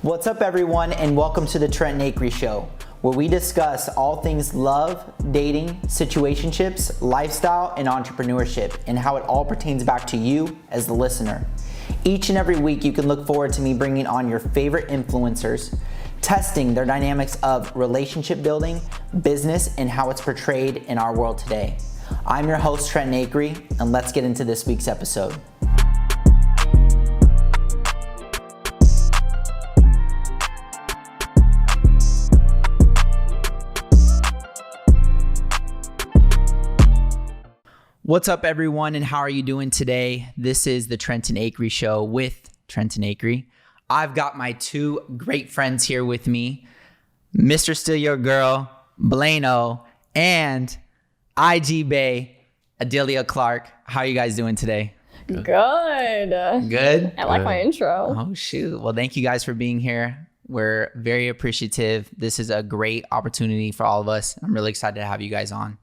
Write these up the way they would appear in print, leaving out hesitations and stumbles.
What's up, everyone, and welcome to the Trenton Acrey Show, where we discuss all things love, dating, situationships, lifestyle, and entrepreneurship, and how it all pertains back to you as the listener. Each and every week, you can look forward to me bringing on your favorite influencers, testing their dynamics of relationship building, business, and how it's portrayed in our world today. I'm your host, Trenton Acrey, and let's get into this week's episode. What's up, everyone, and how are you doing today? This is the Trenton Acrey Show with Trenton Acrey. I've got my two great friends here with me, Mr. Still Your Girl, Blano, and IG Bae, Adelia Clark. How are you guys doing today? Good. Good? I like my intro. Oh, shoot. Well, thank you guys for being here. We're very appreciative. This is a great opportunity for all of us. I'm really excited to have you guys on.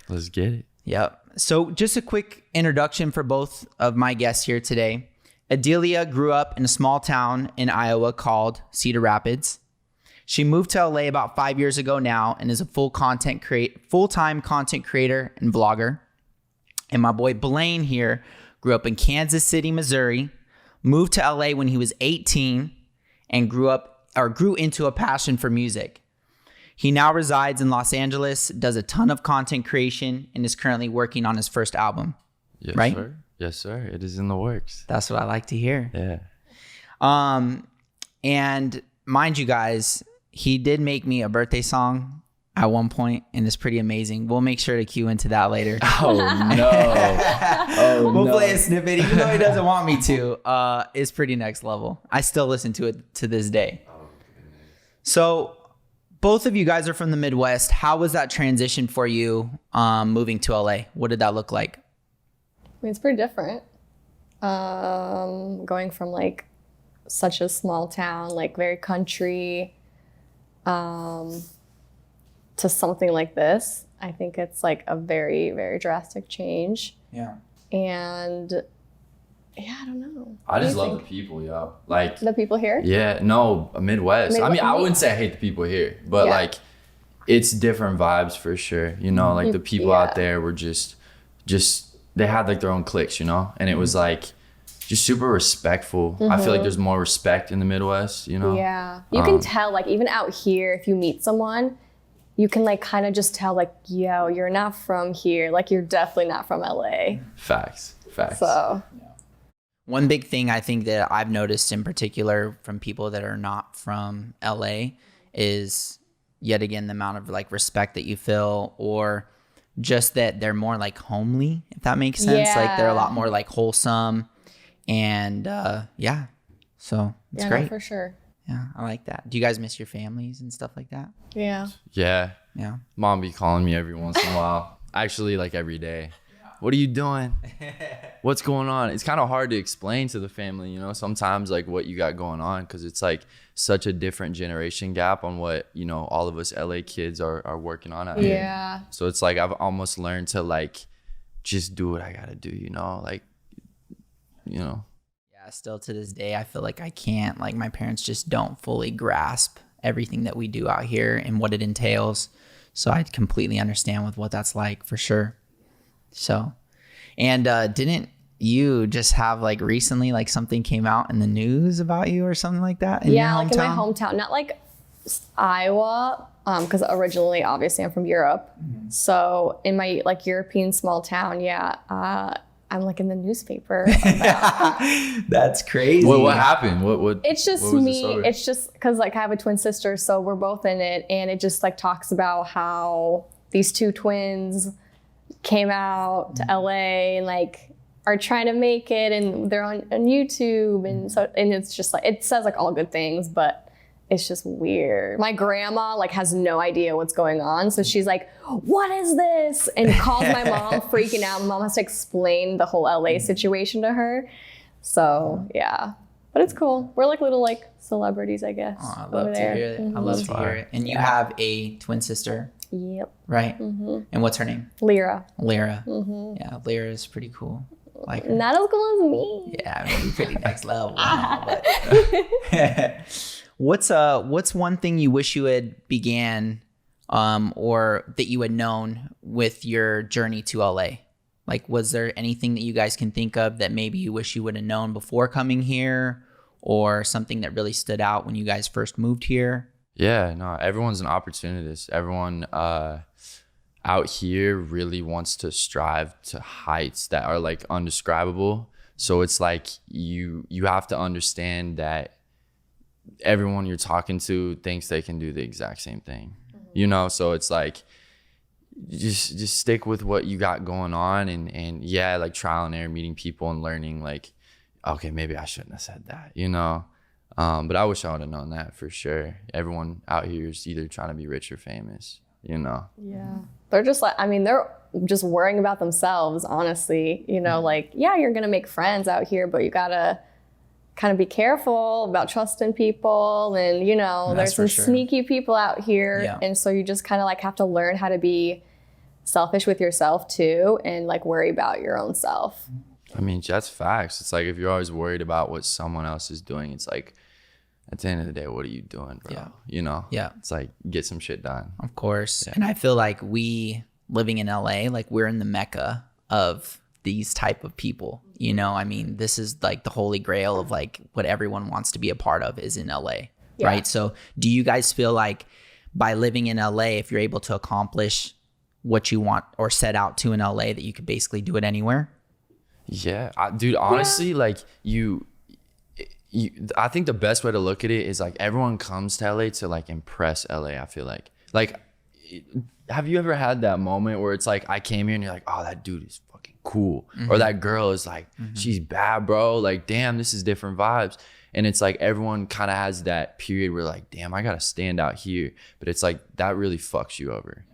Let's get it. Yep. So just a quick introduction for both of my guests here today. Adelia grew up in a small town in Iowa called Cedar Rapids. She moved to LA about 5 years ago now and is a full-time content creator and vlogger. And my boy Blaine here grew up in Kansas City, Missouri, moved to LA when he was 18 and grew into a passion for music. He now resides in Los Angeles, does a ton of content creation, and is currently working on his first album. Yes, right? sir. Yes, sir. It is in the works. That's what I like to hear. Yeah. And mind you guys, he did make me a birthday song at one point, and it's pretty amazing. We'll make sure to cue into that later. Oh, no. We'll play a snippet, even though he doesn't want me to. It's pretty next level. I still listen to it to this day. So both of you guys are from the Midwest. How was that transition for you moving to LA? What did that look like? I mean, it's pretty different. Going from like such a small town, like very country, to something like this. I think it's like a very, very drastic change. Yeah. And yeah, I don't know. I just love the people, yo. Like the people here? Yeah, no, Midwest. I mean, I wouldn't say I hate the people here, but like it's different vibes for sure. You know, like the people out there were just they had like their own cliques, you know? And it was like just super respectful. I feel like there's more respect in the Midwest, you know? Yeah. You can tell, like, even out here, if you meet someone, you can like kind of just tell, like, yo, you're not from here. Like, you're definitely not from LA. Facts. So one big thing I think that I've noticed in particular from people that are not from LA is yet again the amount of like respect that you feel, or just that they're more like homely, if that makes sense. Like they're a lot more like wholesome, and so it's great. No, for sure. Yeah, I like that. Do you guys miss your families and stuff like that? Yeah. Mom be calling me every once in a while. Actually, like every day. What are you doing? What's going on? It's kind of hard to explain to the family, you know, sometimes like what you got going on, because it's like such a different generation gap on what, you know, all of us LA kids are working on out here. So it's like I've almost learned to like just do what I got to do, you know, like, you know. Yeah, still to this day, I feel like I can't, like my parents just don't fully grasp everything that we do out here and what it entails. So I completely understand with what that's like for sure. So, and didn't you just have like recently like something came out in the news about you or something like that in your hometown? Like in my hometown, not like Iowa, because originally obviously I'm from Europe. So in my like European small town, I'm like in the newspaper about. That's crazy. What happened? What It's just what was me. the story? It's just because like I have a twin sister, so we're both in it, and it just like talks about how these two twins came out to LA and like are trying to make it, and they're on YouTube, and so, and it's just like, it says like all good things, but it's just weird. My grandma like has no idea what's going on, so she's like, what is this? And calls my mom, freaking out. My mom has to explain the whole LA situation to her. So yeah, but it's cool. We're like little like celebrities, I guess. Oh, I love to hear it. I love to hear it. And you have a twin sister. Yep. Right? And what's her name? Lyra. Yeah, Lyra is pretty cool. Like her. Not as cool as me. Yeah, I mean, pretty next level. But What's one thing you wish you had began or that you had known with your journey to LA? Like, was there anything that you guys can think of that maybe you wish you would have known before coming here, or something that really stood out when you guys first moved here? Yeah, no, everyone's an opportunist. Everyone out here really wants to strive to heights that are like undescribable. So it's like you have to understand that everyone you're talking to thinks they can do the exact same thing, you know? So it's like, just stick with what you got going on, and yeah, like trial and error, meeting people and learning, like, okay, maybe I shouldn't have said that, you know? But I wish I would have known that for sure. Everyone out here is either trying to be rich or famous, you know? Yeah. They're just like, I mean, they're just worrying about themselves, honestly. You know, like, yeah, you're going to make friends out here, but you got to kind of be careful about trusting people. And, you know, there's some sneaky people out here. Yeah. And so you just kind of like have to learn how to be selfish with yourself too, and like worry about your own self. I mean, that's facts. It's like, if you're always worried about what someone else is doing, it's like, at the end of the day, what are you doing, bro? Yeah. You know? Yeah. It's like, get some shit done. Of course. Yeah. And I feel like living in LA, like we're in the mecca of these type of people. You know, I mean, this is like the holy grail of like what everyone wants to be a part of is in LA, right? So do you guys feel like by living in LA, if you're able to accomplish what you want or set out to in LA, that you could basically do it anywhere? Yeah, dude, honestly, like I think the best way to look at it is like everyone comes to LA to like impress LA. I feel like have you ever had that moment where it's like, I came here and you're like, oh, that dude is fucking cool. Or that girl is like, she's bad, bro. Like, damn, this is different vibes. And it's like, everyone kind of has that period where like, damn, I got to stand out here. But it's like, that really fucks you over.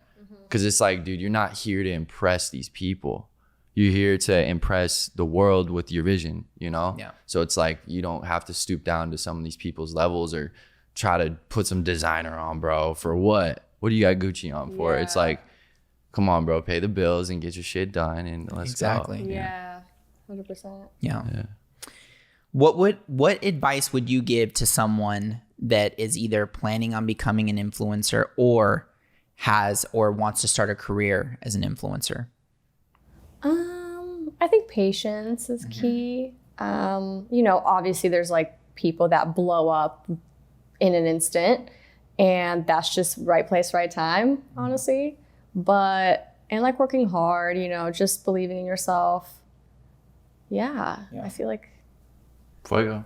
Because it's like, dude, you're not here to impress these people. You're here to impress the world with your vision, you know? Yeah. So it's like, you don't have to stoop down to some of these people's levels or try to put some designer on, bro. For what? What do you got Gucci on for? Yeah. It's like, come on, bro, pay the bills and get your shit done and let's go. Yeah, 100%. Yeah. What advice would you give to someone that is either planning on becoming an influencer or has or wants to start a career as an influencer? I think patience is key. You know, obviously there's like people that blow up in an instant, and that's just right place, right time, honestly. And like working hard, you know, just believing in yourself. Yeah. I feel like. Fuego.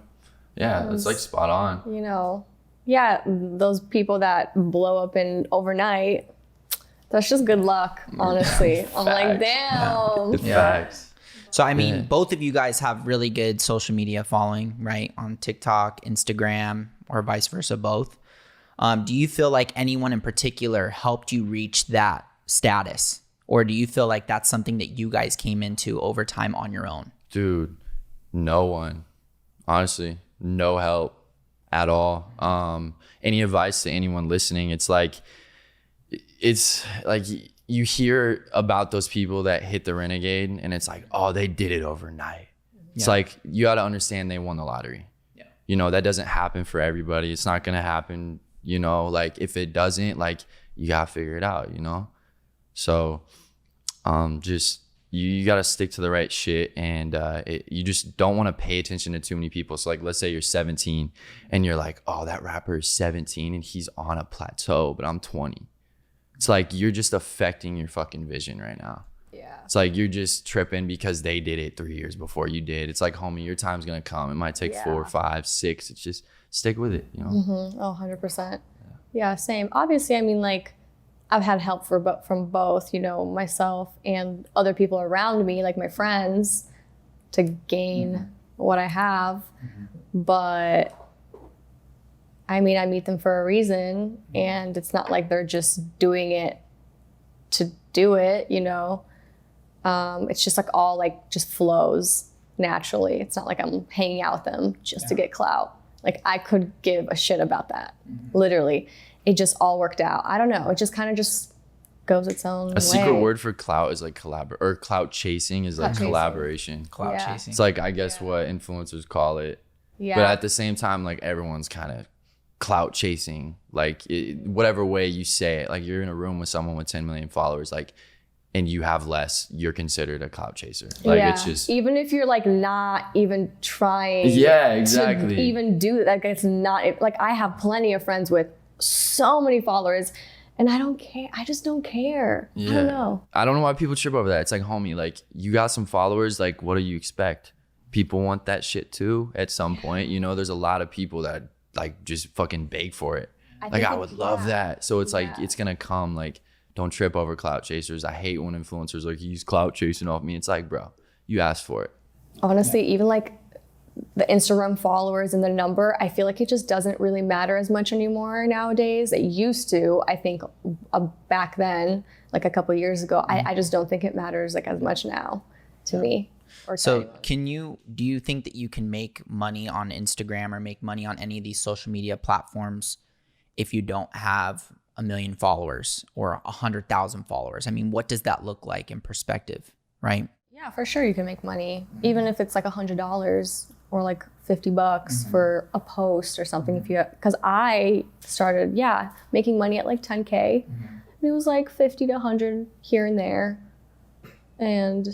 Yeah, that's like spot on. You know, yeah, those people that blow up in overnight, that's just good luck, honestly. I'm like, damn. The facts. So, I mean, both of you guys have really good social media following, right? On TikTok, Instagram, or vice versa, both. Do you feel like anyone in particular helped you reach that status? Or do you feel like that's something that you guys came into over time on your own? Dude, no one. Honestly, no help at all. Any advice to anyone listening, it's like you hear about those people that hit the renegade and it's like, oh, they did it overnight. It's like, you got to understand they won the lottery. Yeah. You know, that doesn't happen for everybody. It's not going to happen, you know, like if it doesn't, like you got to figure it out, you know? So just, you got to stick to the right shit, and you just don't want to pay attention to too many people. So like, let's say you're 17 and you're like, oh, that rapper is 17 and he's on a plateau, but I'm 20. It's like, you're just affecting your fucking vision right now. Yeah. It's like, you're just tripping because they did it 3 years before you did. It's like, homie, your time's going to come. It might take 4, 5, 6. It's just stick with it, you know? Oh, 100%. Yeah, same. Obviously, I mean, like, I've had help from both, you know, myself and other people around me, like my friends, to gain what I have. But I mean, I meet them for a reason, and it's not like they're just doing it to do it, you know. It's just like all like just flows naturally. It's not like I'm hanging out with them just to get clout. Like, I could give a shit about that, literally. It just all worked out. I don't know. It just kind of just goes its own way. A secret word for clout is like clout chasing is like collaboration. Clout chasing. It's like, I guess what influencers call it. Yeah. But at the same time, like, everyone's kind of clout chasing, like whatever way you say it. Like you're in a room with someone with 10 million followers, like, and you have less, you're considered a clout chaser. Like it's just, even if you're like not even trying exactly to even do that, like it's not like, I have plenty of friends with so many followers and I don't care. I just don't care. I don't know. I don't know why people trip over that. It's like, homie, like you got some followers, like what do you expect? People want that shit too at some point. You know, there's a lot of people that like just fucking beg for it. I would love that. So it's like, it's gonna come. Like, don't trip over clout chasers. I hate when influencers like, he's clout chasing off me. It's like, bro, you asked for it. Honestly, even like the Instagram followers and the number, I feel like it just doesn't really matter as much anymore nowadays. It used to, I think back then, like a couple of years ago, I just don't think it matters like as much now to me. So do you think that you can make money on Instagram or make money on any of these social media platforms if you don't have 1 million followers or 100,000 followers? I mean, what does that look like in perspective, right? Yeah, for sure you can make money, even if it's like $100 or like $50 for a post or something. If you, because I started, making money at like 10K. And it was like 50 to 100 here and there. And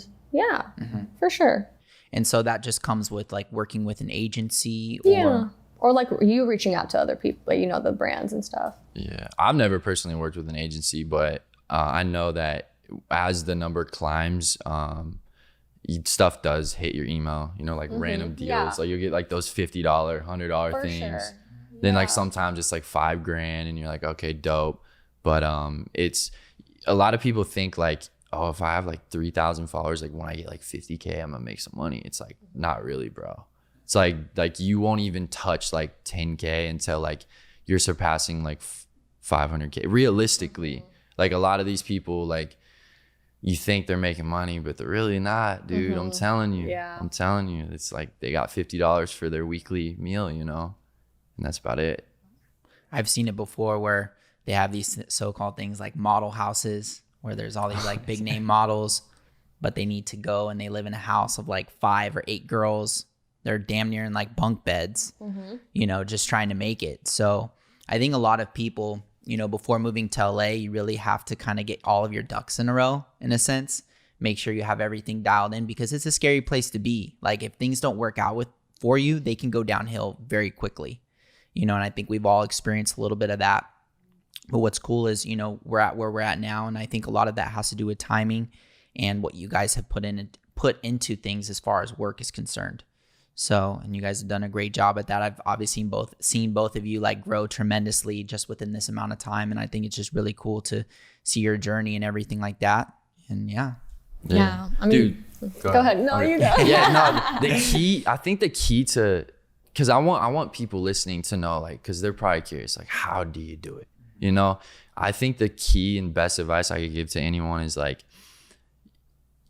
for sure. And so that just comes with like working with an agency or like you reaching out to other people, you know, the brands and stuff. Yeah, I've never personally worked with an agency, but I know that as the number climbs, stuff does hit your email, you know, like random deals. Like you'll get like those $50, $100 things. Sure. Then like sometimes it's like $5,000 and you're like, okay, dope. But it's a lot of people think like, oh, if I have like 3,000 followers, like when I get like 50K, I'm gonna make some money. It's like, not really, bro. It's like you won't even touch like 10K until like you're surpassing like 500K. Realistically, like a lot of these people, like you think they're making money, but they're really not, dude. I'm telling you. I'm telling you. It's like they got $50 for their weekly meal, you know, and that's about it. I've seen it before where they have these so-called things like model houses where there's all these like big name models, but they need to go and they live in a house of like 5 or 8 girls. They're damn near in like bunk beds, you know, just trying to make it. So I think a lot of people, you know, before moving to LA, you really have to kind of get all of your ducks in a row, in a sense. Make sure you have everything dialed in because it's a scary place to be. Like if things don't work out for you, they can go downhill very quickly, you know, and I think we've all experienced a little bit of that. But what's cool is, you know, we're at where we're at now. And I think a lot of that has to do with timing and what you guys have put into things as far as work is concerned. So, and you guys have done a great job at that. I've obviously seen both of you like grow tremendously just within this amount of time. And I think it's just really cool to see your journey and everything like that. And yeah. I mean, dude, go ahead. No, you go. I think the key to, cause I want people listening to know, like, cause they're probably curious, like, how do you do it? You know, I think the key and best advice I could give to anyone is like,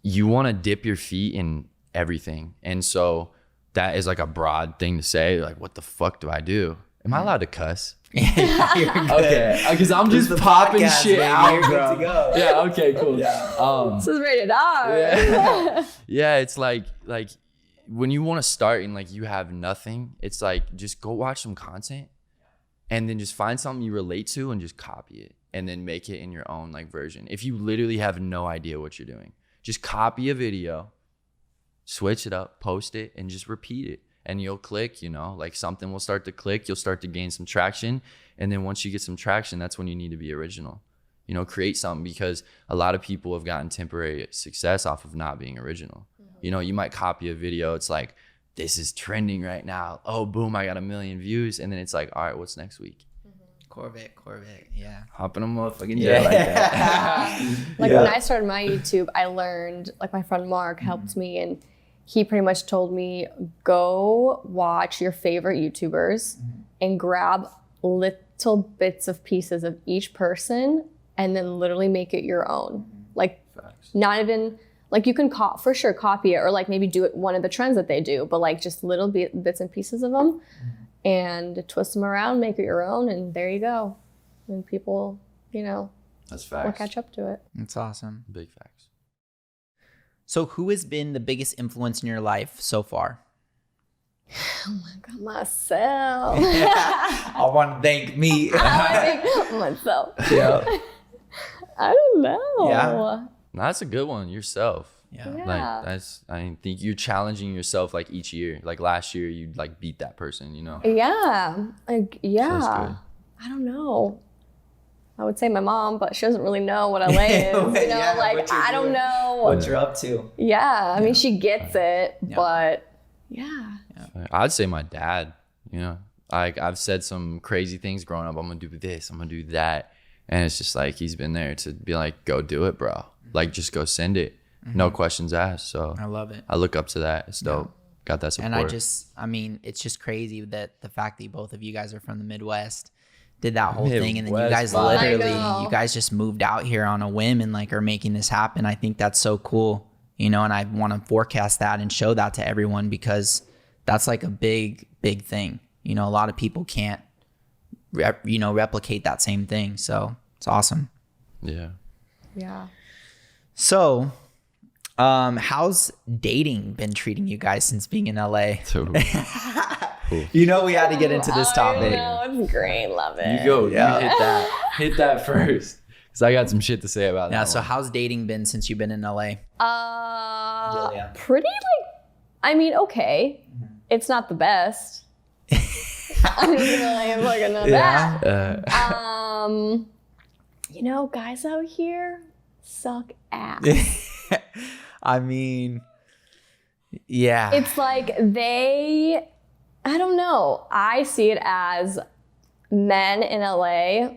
you want to dip your feet in everything. And so that is like a broad thing to say. Like, what the fuck do I do? Am I allowed to cuss? Okay, because I'm just popping podcast, shit out, bro. Yeah, okay, cool. This is rated R. Yeah, it's like when you want to start and like you have nothing, it's like just go watch some content and then just find something you relate to and just copy it and then make it in your own like version. If you literally have no idea what you're doing, just copy a video, switch it up, post it, and just repeat it. And you'll click, you know, like something will start to click. You'll start to gain some traction. And then once you get some traction, that's when you need to be original. You know, create something, because a lot of people have gotten temporary success off of not being original. You know, you might copy a video. It's like, this is trending right now. Oh, boom, I got 1 million views. And then it's like, all right, what's next week? Corvette, yeah. Hopping a motherfucking jet like that. Like when I started my YouTube, I learned, like my friend Mark helped me, and he pretty much told me, go watch your favorite YouTubers and grab little bits of pieces of each person and then literally make it your own. Like not even, like you can for sure copy it or like maybe do it one of the trends that they do, but like just little bits and pieces of them and twist them around, make it your own, and there you go. And people, you know, that's facts. Will catch up to it. That's awesome. Big facts. So who has been the biggest influence in your life so far? Oh my God, myself. I'll want to thank me. I think myself. Yeah. I don't know. Yeah. That's a good one. Yourself. Yeah. Like I think you're challenging yourself like each year. Like last year, you like beat that person. Yeah. Like, yeah. So that's good. I don't know. I would say my mom, but she doesn't really know what LA is. Yeah, like I don't know what you're up to. Yeah, I mean she gets it, but yeah. I'd say my dad. Like I've said some crazy things growing up. I'm gonna do this. I'm gonna do that, and it's just like he's been there to be like, go do it, bro. Like just go send it. No questions asked. So I love it. I look up to that. It's dope. Got that support. And I mean, it's just crazy that the fact that both of you guys are from the Midwest did that whole thing, and then you guys you guys just moved out here on a whim and like are making this happen. I think that's so cool, and I want to forecast that and show that to everyone because that's like a big thing. A lot of people can't replicate that same thing, so it's awesome. Yeah. So how's dating been treating you guys since being in LA? We had to get into this topic. It's great. Love it. You go. Yeah. You hit that first. Because I got some shit to say about that. Yeah. So how's dating been since you've been in LA? Pretty okay. It's not the best. I'm fucking know that. Guys out here suck ass. I mean, yeah. It's like I don't know. I see it as men in LA.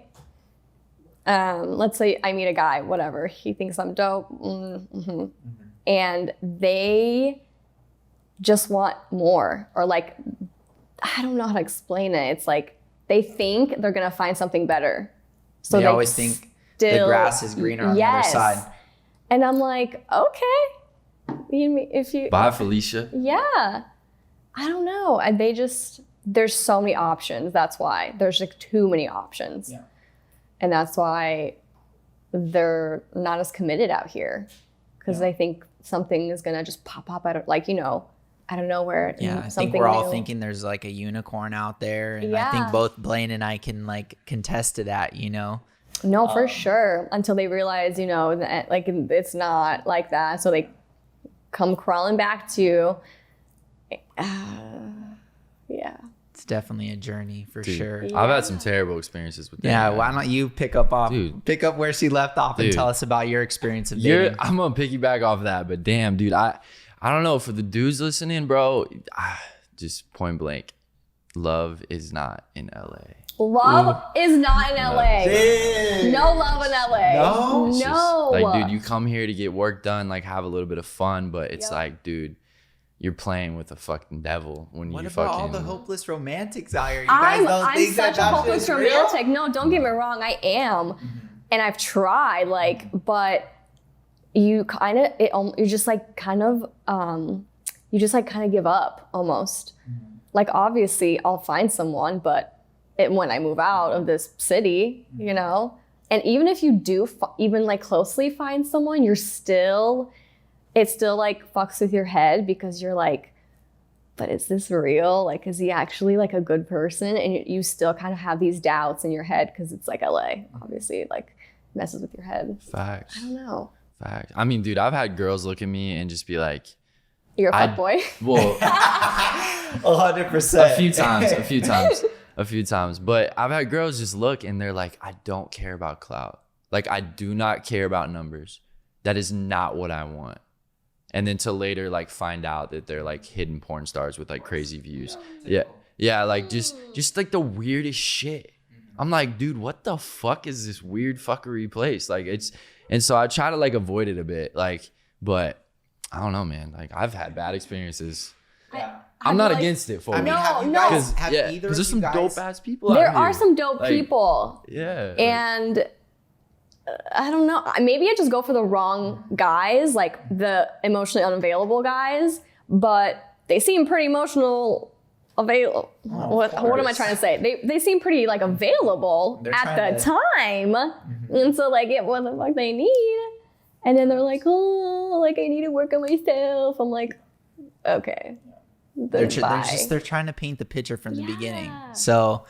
Let's say I meet a guy, whatever. He thinks I'm dope. And they just want more. Or like, I don't know how to explain it. It's like they think they're going to find something better. So they always think the grass is greener on the other side. And I'm like, okay. Bye, Felicia. Yeah. I don't know. And there's so many options. That's why there's like too many options. Yeah. And that's why they're not as committed out here because they think something is going to just pop up out of I don't know where. Yeah. I think we're all thinking there's like a unicorn out there. And I think both Blaine and I can like contest to that, No, for sure. Until they realize, that like it's not like that. So they come crawling back to yeah. It's definitely a journey for sure. Yeah. I've had some terrible experiences with that. Yeah, why don't you pick up where she left off and tell us about your experience of dating? I'm gonna piggyback off that, but damn, dude, I don't know, for the dudes listening, bro, just point blank, love is not in LA. Love is not in LA. Damn. No love in LA. No. Like, dude, you come here to get work done, like have a little bit of fun, but it's like, dude, you're playing with a fucking devil when what you about fucking. all the hopeless romantics out here? You guys don't think I'm such a hopeless romantic. No, don't get me wrong, I am, and I've tried, but you kind of give up almost. Like obviously, I'll find someone, but when I move out of this city, and even if you do even like closely find someone, it still like fucks with your head because you're like, but is this real? Like, is he actually like a good person? And you still kind of have these doubts in your head because it's like LA, obviously, it like messes with your head. Facts. I don't know. Facts. I mean, dude, I've had girls look at me and just be like, you're a fuckboy? Well, 100%. A few times. But I've had girls just look and they're like, I don't care about clout. Like, I do not care about numbers. That is not what I want. And then to later like find out that they're like hidden porn stars with like crazy views. Yeah, like just like the weirdest shit. I'm like, dude, what the fuck is this weird fuckery place? Like and so I try to like avoid it a bit, like, but I don't know, man. Like I've had bad experiences. I'm not against it, folks. Because there's some dope ass people there out here. Are some dope people. Yeah. And I don't know. Maybe I just go for the wrong guys, like the emotionally unavailable guys, but they seem pretty emotional available. What am I trying to say? They seem pretty like available at the time. And so like get what the fuck they need. And then they're like, oh, like I need to work on myself. I'm like, okay. They're trying to paint the picture from the beginning. So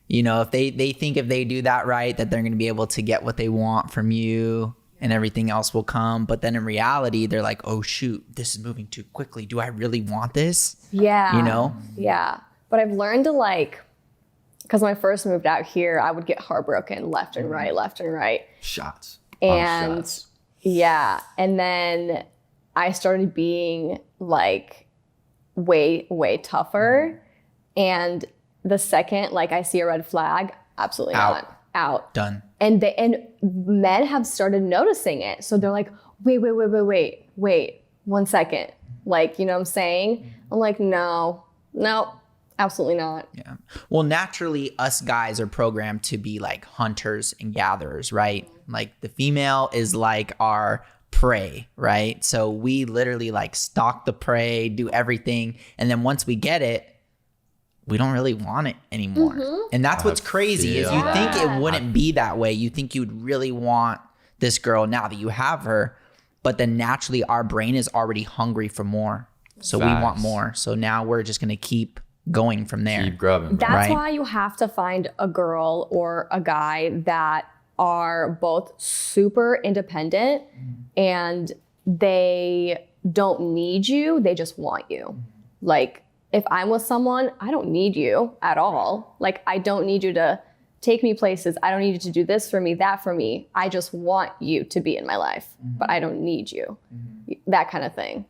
You know, if they think if they do that right, that they're going to be able to get what they want from you and everything else will come. But then in reality, they're like, oh, shoot, this is moving too quickly. Do I really want this? Yeah. You know? Yeah. But I've learned to like, because when I first moved out here, I would get heartbroken left and right. Shots. And Shots. yeah. And then I started being like way tougher. And the second like I see a red flag, absolutely not. Out. Done. And men have started noticing it. So they're like, wait, 1 second. Like, you know what I'm saying? I'm like, no, absolutely not. Yeah. Well, naturally, us guys are programmed to be like hunters and gatherers, right? Like the female is like our prey, right? So we literally like stalk the prey, do everything. And then once we get it, we don't really want it anymore. And that's what's crazy is you think it wouldn't be that way. You think you'd really want this girl now that you have her, but then naturally our brain is already hungry for more. So we want more. So now we're just going to keep going from there. Keep grubbing. Bro. That's why you have to find a girl or a guy that are both super independent and they don't need you. They just want you. Like, if I'm with someone, I don't need you at all. Like, I don't need you to take me places. I don't need you to do this for me, that for me. I just want you to be in my life, but I don't need you. That kind of thing.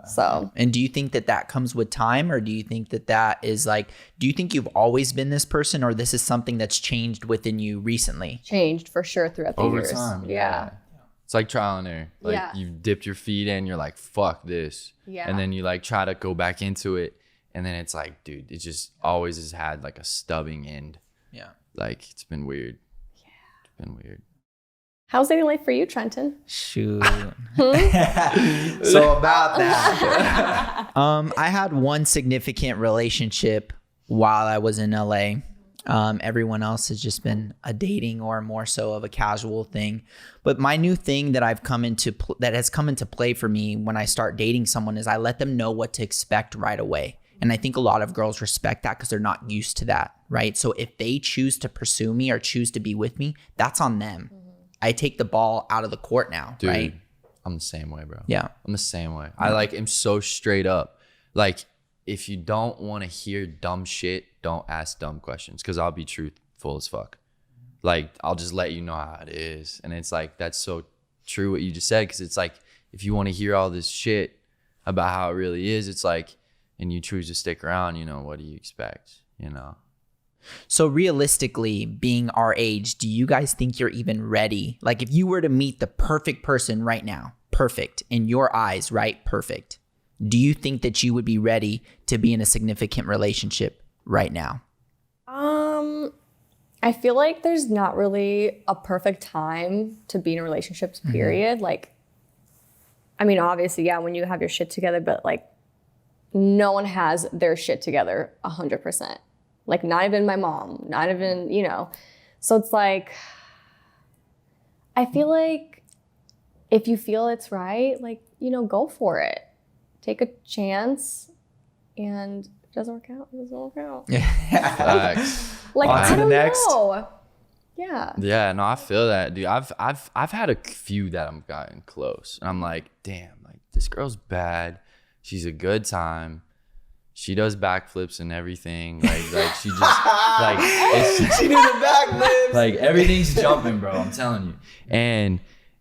So. And do you think that that comes with time, or do you think that that is like, do you think you've always been this person, or this is something that's changed within you recently? Changed for sure throughout the Over years. time. Yeah. It's like trial and error. Like you've dipped your feet in, you're like, fuck this. Yeah. And then you like try to go back into it. And then it's like, dude, it just always has had like a stubbing end. Yeah. Like it's been weird. Yeah. It's been weird. How's dating life for you, Trenton? Shoot. So about that, I had one significant relationship while I was in LA. Everyone else has just been a dating or more so of a casual thing. But my new thing that has come into play for me when I start dating someone is I let them know what to expect right away. And I think a lot of girls respect that because they're not used to that, right? So if they choose to pursue me or choose to be with me, that's on them. I take the ball out of the court now, Dude, right? I'm the same way, bro. Yeah. I'm the same way. I like am so straight up. Like if you don't want to hear dumb shit, don't ask dumb questions because I'll be truthful as fuck. Like I'll just let you know how it is. And it's like, that's so true what you just said. Cause it's like, if you want to hear all this shit about how it really is, it's like, and you choose to stick around, you know, what do you expect, you know? So realistically, being our age, do you guys think you're even ready? Like if you were to meet the perfect person right now, perfect in your eyes, right? Perfect. Do you think that you would be ready to be in a significant relationship right now? I feel like there's not really a perfect time to be in a relationship, period. Like, I mean, obviously, yeah, when you have your shit together, but like no one has their shit together 100%. Like not even my mom, not even, you know. So it's like, I feel like if you feel it's right, like, you know, go for it. Take a chance, and if it doesn't work out, it doesn't work out. Facts. Like, On I to the don't next. know. Yeah. Yeah, no, I feel that, dude. I've had a few that I'm gotten close, and I'm like, damn, like this girl's bad. She's a good time. She does backflips and everything. Like she just like She did the backflips. like everything's jumping, bro. I'm telling you. And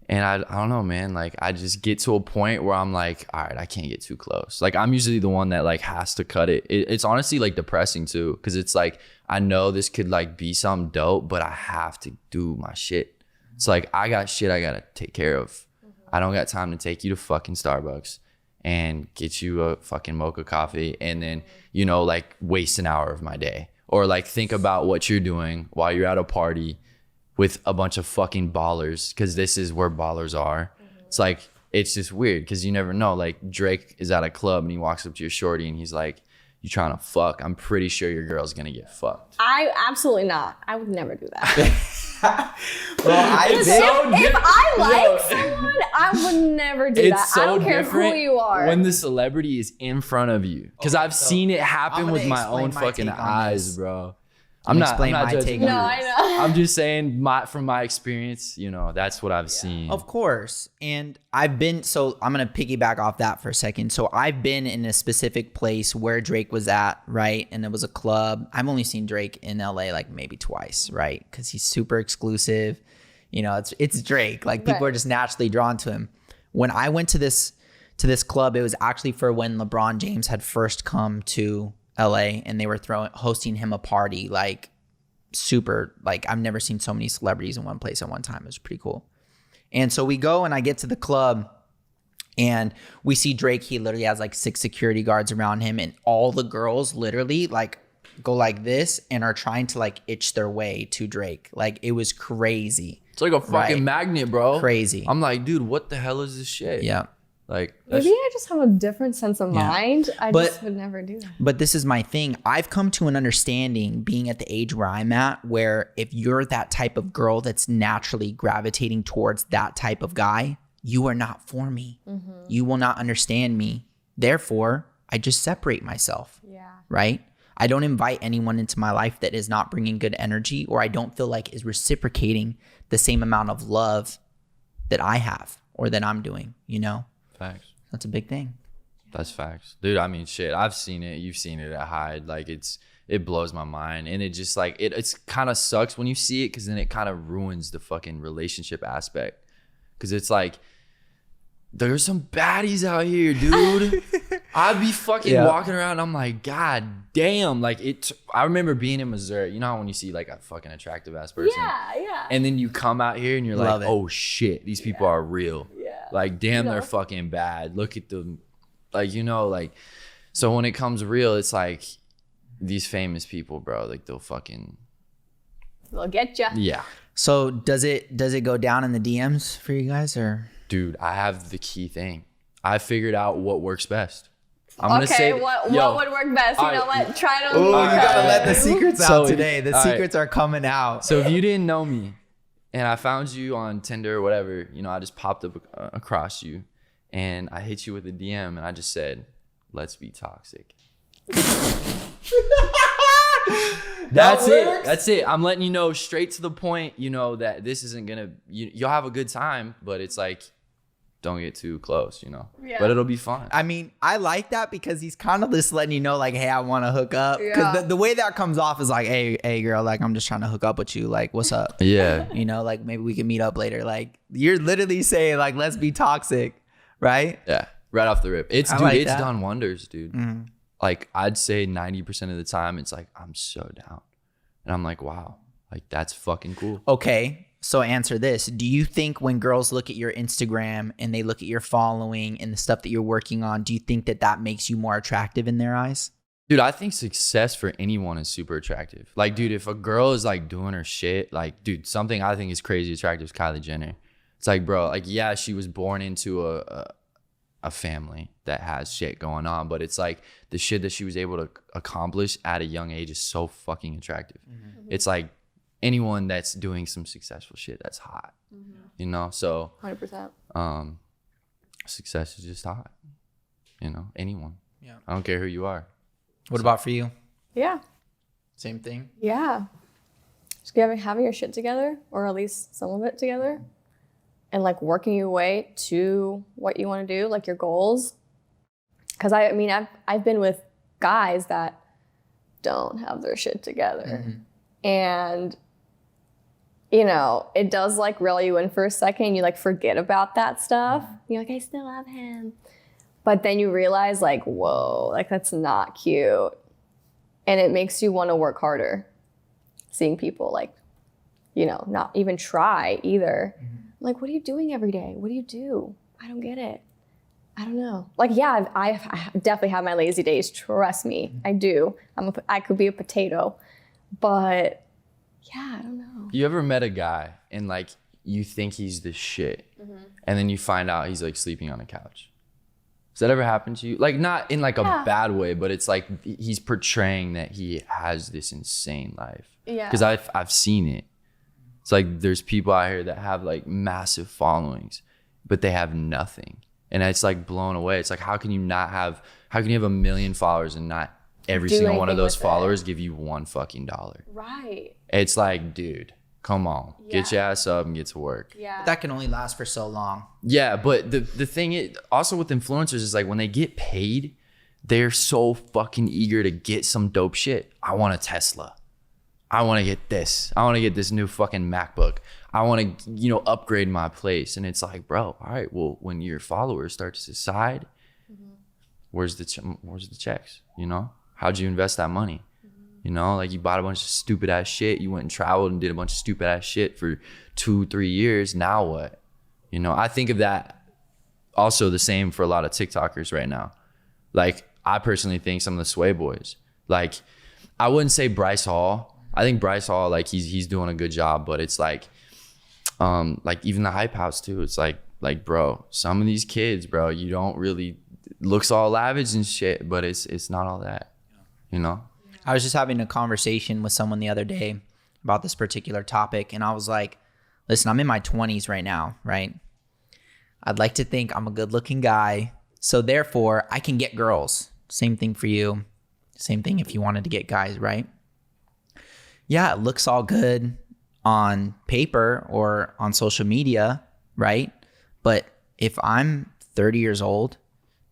I don't know, man. Like I just get to a point where I'm like, all right, I can't get too close. Like I'm usually the one that like has to cut it. It's honestly like depressing too, because it's like I know this could like be something dope, but I have to do my shit. It's like I got shit I gotta take care of. I don't got time to take you to fucking Starbucks and get you a fucking mocha coffee and then, you know, like waste an hour of my day. Or like think about what you're doing while you're at a party with a bunch of fucking ballers, because this is where ballers are. It's like, it's just weird because you never know. Like Drake is at a club and he walks up to your shorty and he's like, you trying to fuck? I'm pretty sure your girl's gonna get fucked. I absolutely not. I would never do that. Well, if I like someone, I would never do that. So I don't care different who you are. when the celebrity is in front of you, because I've seen it happen I'm with gonna my explain own my fucking take on eyes, this. bro. I'm not explain my judging take you. on No, it. I know. I'm just saying from my experience, you know, that's what I've seen. Of course. And I'm going to piggyback off that for a second. So I've been in a specific place where Drake was at, right? And it was a club. I've only seen Drake in LA like maybe twice, right? Because he's super exclusive. You know, it's Drake. Like people Right. are just naturally drawn to him. When I went to this club, it was actually for when LeBron James had first come to LA and they were hosting him a party, like super, like I've never seen so many celebrities in one place at one time. It was pretty cool. And so we go and I get to the club and we see Drake. He literally has like 6 security guards around him and all the girls literally like go like this and are trying to like itch their way to Drake. Like it was crazy. It's like a fucking magnet, bro. Crazy. I'm like, dude, what the hell is this shit? Yeah. Like Maybe I just have a different sense of mind. I But- just would never do that. But this is my thing. I've come to an understanding being at the age where I'm at, where if you're that type of girl that's naturally gravitating towards that type of guy, you are not for me. You will not understand me. Therefore, I just separate myself, Yeah. right? I don't invite anyone into my life that is not bringing good energy or I don't feel like is reciprocating the same amount of love that I have or that I'm doing, you know? facts. That's a big thing. That's facts, dude. I mean, shit. I've seen it. You've seen it at Hyde. Like it blows my mind, and it just like it's kind of sucks when you see it because then it kind of ruins the fucking relationship aspect. Because it's like there's some baddies out here, dude. I'd be fucking walking around. And I'm like, God damn. Like I remember being in Missouri. You know how when you see like a fucking attractive ass person, Yeah. and then you come out here and you're Love like, it. oh shit, these people are real. Yeah. Like, damn, You know? they're fucking bad. Look at them. Like, you know, like, so when it comes real, it's like these famous people, bro, like they'll fucking, They'll get ya. yeah. So does it go down in the DMs for you guys or? Dude, I have the key thing. I figured out what works best. I'm gonna Okay, say, what yo, would work best? You all know right. what? Try to. Oh, you Alright. gotta let the secrets out So, today. The alright. secrets are coming out. So if you didn't know me and I found you on Tinder or whatever, you know, I just popped up across you and I hit you with a DM and I just said, let's be toxic. That's it. That's it. I'm letting you know straight to the point, you know, that this isn't gonna, you'll have a good time, but it's like, don't get too close, you know, Yeah. but it'll be fun. I mean, I like that because he's kind of just letting you know, like, hey, I want to hook up. Yeah. Because the way that comes off is like, hey, girl, like, I'm just trying to hook up with you. Like, what's up? Yeah. You know, like, maybe we can meet up later. Like, you're literally saying, like, let's be toxic, right? Yeah. Right off the rip. It's like that. done wonders, dude. Like I'd say 90% of the time it's like, I'm so down. And I'm like, wow, like that's fucking cool. Okay. So answer this. Do you think when girls look at your Instagram and they look at your following and the stuff that you're working on, do you think that makes you more attractive in their eyes? Dude, I think success for anyone is super attractive. Like, dude, if a girl is like doing her shit, like, dude, something I think is crazy attractive is Kylie Jenner. It's like, bro, like, yeah, she was born into a family that has shit going on, but it's like the shit that she was able to accomplish at a young age is so fucking attractive. It's like anyone that's doing some successful shit that's hot, you know? So 100%. success is just hot, you know, anyone. Yeah. I don't care who you are. What about for you? Yeah. Same thing. Yeah. Just having your shit together, or at least some of it together, and like working your way to what you want to do, like your goals. Because I mean, I've been with guys that don't have their shit together. And, you know, it does like reel you in for a second. You like forget about that stuff. You're like, I still love him. But then you realize like, whoa, like that's not cute. And it makes you want to work harder. Seeing people like, you know, not even try either. Like, what are you doing every day? What do you do? I don't get it. I don't know. Like, yeah, I definitely have my lazy days. Trust me, I do. I could be a potato, but yeah, I don't know. You ever met a guy and like you think he's the shit, and then you find out he's like sleeping on a couch? Does that ever happen to you? Like not in like a bad way, but it's like he's portraying that he has this insane life. Yeah. Because I've seen it. It's like there's people out here that have like massive followings, but they have nothing. And it's like blown away. It's like how can you have 1 million followers and not every do single one of anything those with followers give you $1 fucking dollar. Right. It's like, dude, come on, get your ass up and get to work. Yeah. But that can only last for so long. Yeah, but the thing is, also with influencers is like when they get paid, they're so fucking eager to get some dope shit. I want a Tesla. I want to get this. I want to get this new fucking MacBook. I want to, you know, upgrade my place. And it's like, bro, all right, well, when your followers start to decide, where's the checks? You know, how'd you invest that money? You know, like you bought a bunch of stupid ass shit. You went and traveled and did a bunch of stupid ass shit for 2-3 years. Now what? You know, I think of that also the same for a lot of TikTokers right now. Like, I personally think some of the Sway boys, like, I wouldn't say Bryce Hall. I think Bryce Hall, like, he's doing a good job, but it's like even the Hype House too. It's like, bro, some of these kids, bro, you don't really, looks all lavish and shit, but it's not all that, you know? I was just having a conversation with someone the other day about this particular topic, and I was like, listen, I'm in my 20s right now, right? I'd like to think I'm a good-looking guy, so therefore I can get girls. Same thing for you. Same thing if you wanted to get guys, right? Yeah, it looks all good on paper or on social media, right? But if I'm 30 years old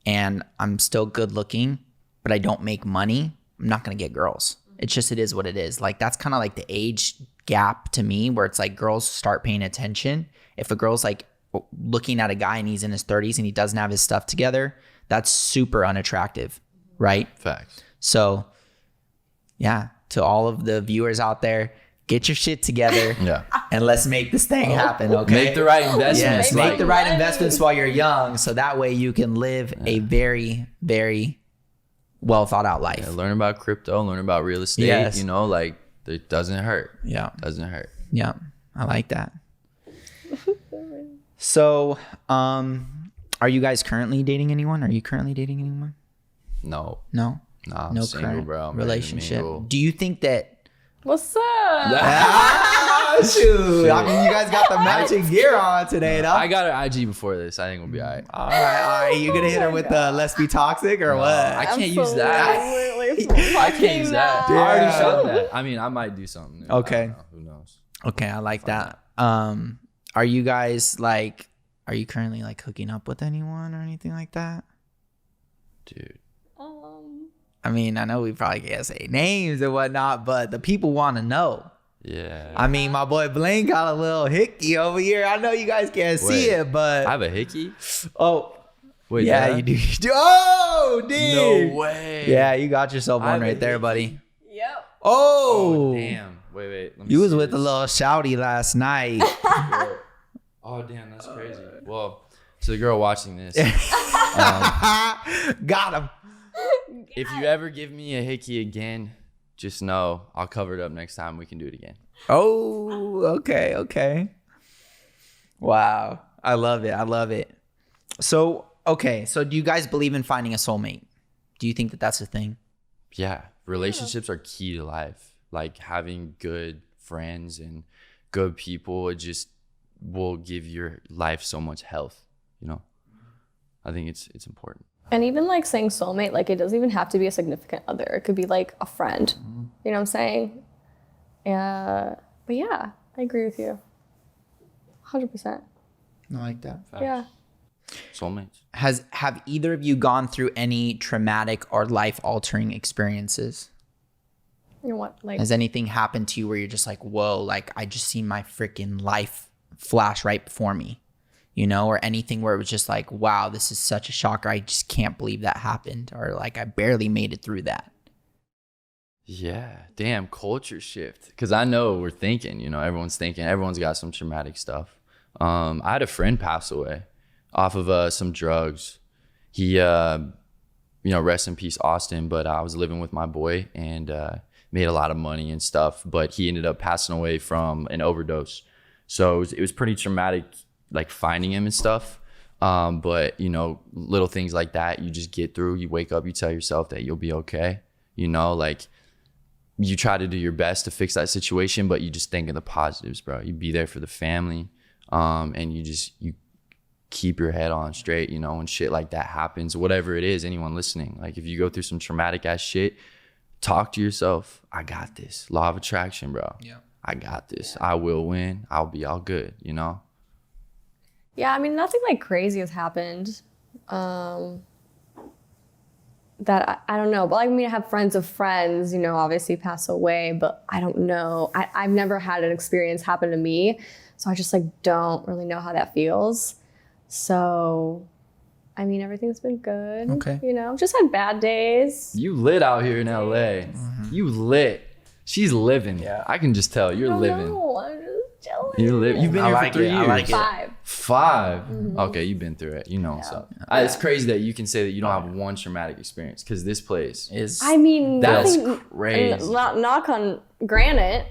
and I'm still good looking, but I don't make money, I'm not going to get girls. It's just, it is what it is. Like, that's kind of like the age gap to me, where it's like girls start paying attention. If a girl's like looking at a guy and he's in his 30s and he doesn't have his stuff together, that's super unattractive, right? Facts. So yeah, to all of the viewers out there, get your shit together and let's make this thing happen, okay? Make the right investments. Yes, make the right investments while you're young, so that way you can live a very, very well thought out life. Yeah, learn about crypto, learn about real estate, Yes. you know, like, it doesn't hurt. Yeah. Doesn't hurt. Yeah, I like that. So, are you guys currently dating anyone? Are you currently dating anyone? No. No? Nah, I'm No single, current bro. I'm ready to relationship. mingle. Do you think that... What's up? Shoot. I mean, you guys got the matching gear on today, though. I got an IG before this. I think we'll be all right. All right. You gonna hit her with the let's be toxic or what? I can't use that. Absolutely I can't use that. I Yeah. already shot that. I mean, I might do something new. Okay. I don't know. Who knows? Okay, I like that. Are you guys like, are you currently like hooking up with anyone or anything like that? Dude. I mean, I know we probably can't say names and whatnot, but the people want to know. Yeah. I mean, my boy Blaine got a little hickey over here. I know you guys can't see Wait, it, but I have a hickey? oh, Wait, yeah, you do. Oh, dude. No way. Yeah, you got yourself I one have a right there, hickey. buddy. Yep. Oh, Damn. Wait. Let me you was see with a this. little shouty last night. Oh, damn. That's crazy. Well, to the girl watching this, Got him. if you ever give me a hickey again, just know I'll cover it up next time. We can do it again. Oh, okay. Wow. I love it. So, okay. So do you guys believe in finding a soulmate? Do you think that that's a thing? Yeah. Relationships are key to life. Like, having good friends and good people, it just will give your life so much health, you know? I think it's important. And even like saying soulmate, like it doesn't even have to be a significant other. It could be like a friend. You know what I'm saying? But yeah, I agree with you. 100%. I like that. Yeah. Soulmates. Have either of you gone through any traumatic or life-altering experiences? You know what? Like, Has anything happened to you where you're just like, whoa, like I just seen my freaking life flash right before me, you know, or anything where it was just like, wow, this is such a shocker. I just can't believe that happened. Or like, I barely made it through that. Yeah. Damn, culture shift. Because I know we're thinking, you know, everyone's got some traumatic stuff. I had a friend pass away off of some drugs. He, rest in peace, Austin. But I was living with my boy and made a lot of money and stuff. But he ended up passing away from an overdose. So it was pretty traumatic, like finding him and stuff. But, you know, little things like that, you just get through. You wake up, you tell yourself that you'll be okay. You know, like you try to do your best to fix that situation, but you just think of the positives, bro. You be there for the family. And you keep your head on straight, you know, when shit like that happens, whatever it is, anyone listening, like if you go through some traumatic ass shit, talk to yourself. I got this. Law of attraction, bro. Yeah. I got this. I will win. I'll be all good, you know? Yeah, I mean, nothing like crazy has happened. That I don't know, but like, I mean, I have friends of friends, you know, obviously pass away, but I don't know. I've never had an experience happen to me, so I just like don't really know how that feels. So, I mean, everything's been good. Okay. You know, just had bad days. You lit out here in LA. You lit. She's living. Yeah. I can just tell you're living. No, I'm just jealous. You're living. You've been I here like for 3 it. I years. like it. 5. 5. Okay, you've been through it. You know what's up. It's crazy that you can say that you don't have Oh, one traumatic experience because this place Is I mean, That's nothing. crazy. Knock on granite,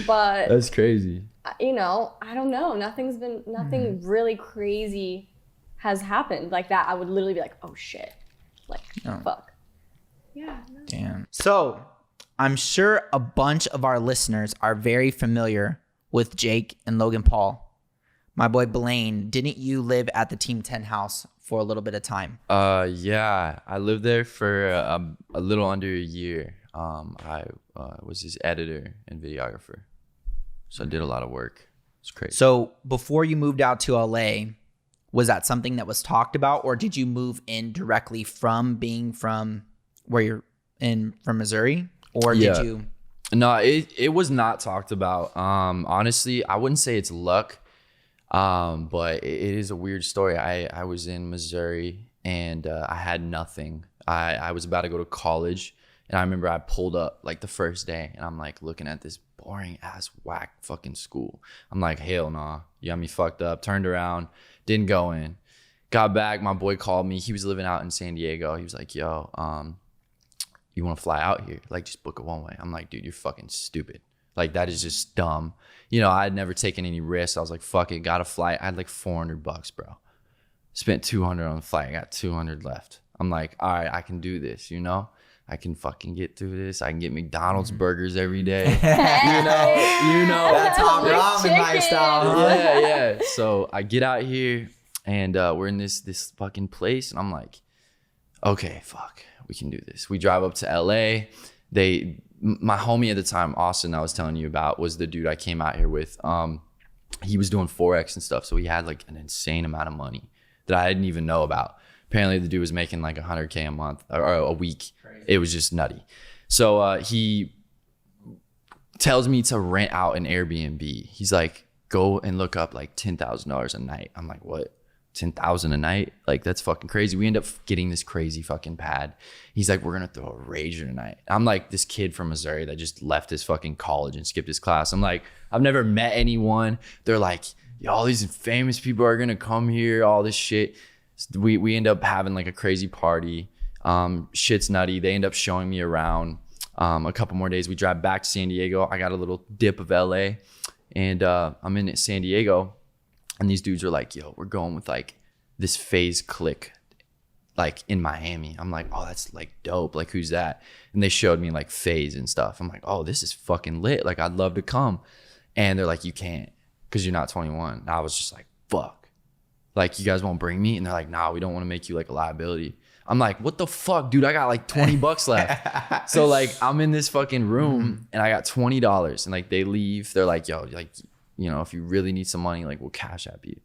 but That's crazy. you know, I don't know. Nothing Mm-hmm. really crazy has happened like that. I would literally be like, oh shit, like Oh. fuck. Yeah. No. damn. So I'm sure a bunch of our listeners are very familiar with Jake and Logan Paul. My boy Blaine, didn't you live at the Team 10 house for a little bit of time? Yeah, I lived there for a little under a year. I was his editor and videographer, so I did a lot of work. It's crazy. So before you moved out to LA, was that something that was talked about, or did you move in directly from being from where you're in, from Missouri? Or Yeah. did you? No, it was not talked about. Honestly, I wouldn't say it's luck, but it is a weird story. I was in Missouri and I had nothing. I was about to go to college, and I remember I pulled up like the first day, and I'm like looking at this boring ass whack fucking school. I'm like, hell nah, you got me fucked up. Turned around, didn't go in. Got back, my boy called me. He was living out in San Diego. He was like, yo, you want to fly out here? Like, just book a one-way. I'm like, dude, you're fucking stupid. Like, that is just dumb. You know, I had never taken any risks. I was like, fuck it, got a flight. I had like $400, bro. Spent 200 on the flight. I got 200 left. I'm like, all right, I can do this, you know? I can fucking get through this. I can get McDonald's burgers every day. you know. That's all With ramen chicken. lifestyle. Huh? Yeah. So I get out here, and we're in this fucking place, and I'm like, okay, fuck, we can do this. We drive up to LA. My homie at the time, Austin, I was telling you about, was the dude I came out here with. He was doing Forex and stuff, so he had like an insane amount of money that I didn't even know about. Apparently the dude was making like $100K a month or a week. Crazy. It was just nutty. So he tells me to rent out an Airbnb. He's like, go and look up like $10,000 a night. I'm like, what? 10,000 a night? Like, that's fucking crazy. We end up getting this crazy fucking pad. He's like, we're gonna throw a rager tonight. I'm like this kid from Missouri that just left his fucking college and skipped his class. I'm like, I've never met anyone. They're like, yo, all these famous people are gonna come here, all this shit. We end up having like a crazy party. Shit's nutty. They end up showing me around. A couple more days, we drive back to San Diego. I got a little dip of LA, and I'm in San Diego, and these dudes are like, yo, we're going with like this Phase clique like in Miami. I'm like, oh, that's like dope. Like, who's that? And they showed me like Phase and stuff. I'm like, oh, this is fucking lit. Like, I'd love to come. And they're like, you can't because you're not 21. And I was just like, fuck. Like, you guys won't bring me? And they're like, nah, we don't want to make you like a liability. I'm like, what the fuck, dude? I got like $20 left. So like, I'm in this fucking room and I got $20. And like, they leave. They're like, yo, like, you know, if you really need some money, like, we'll cash app you.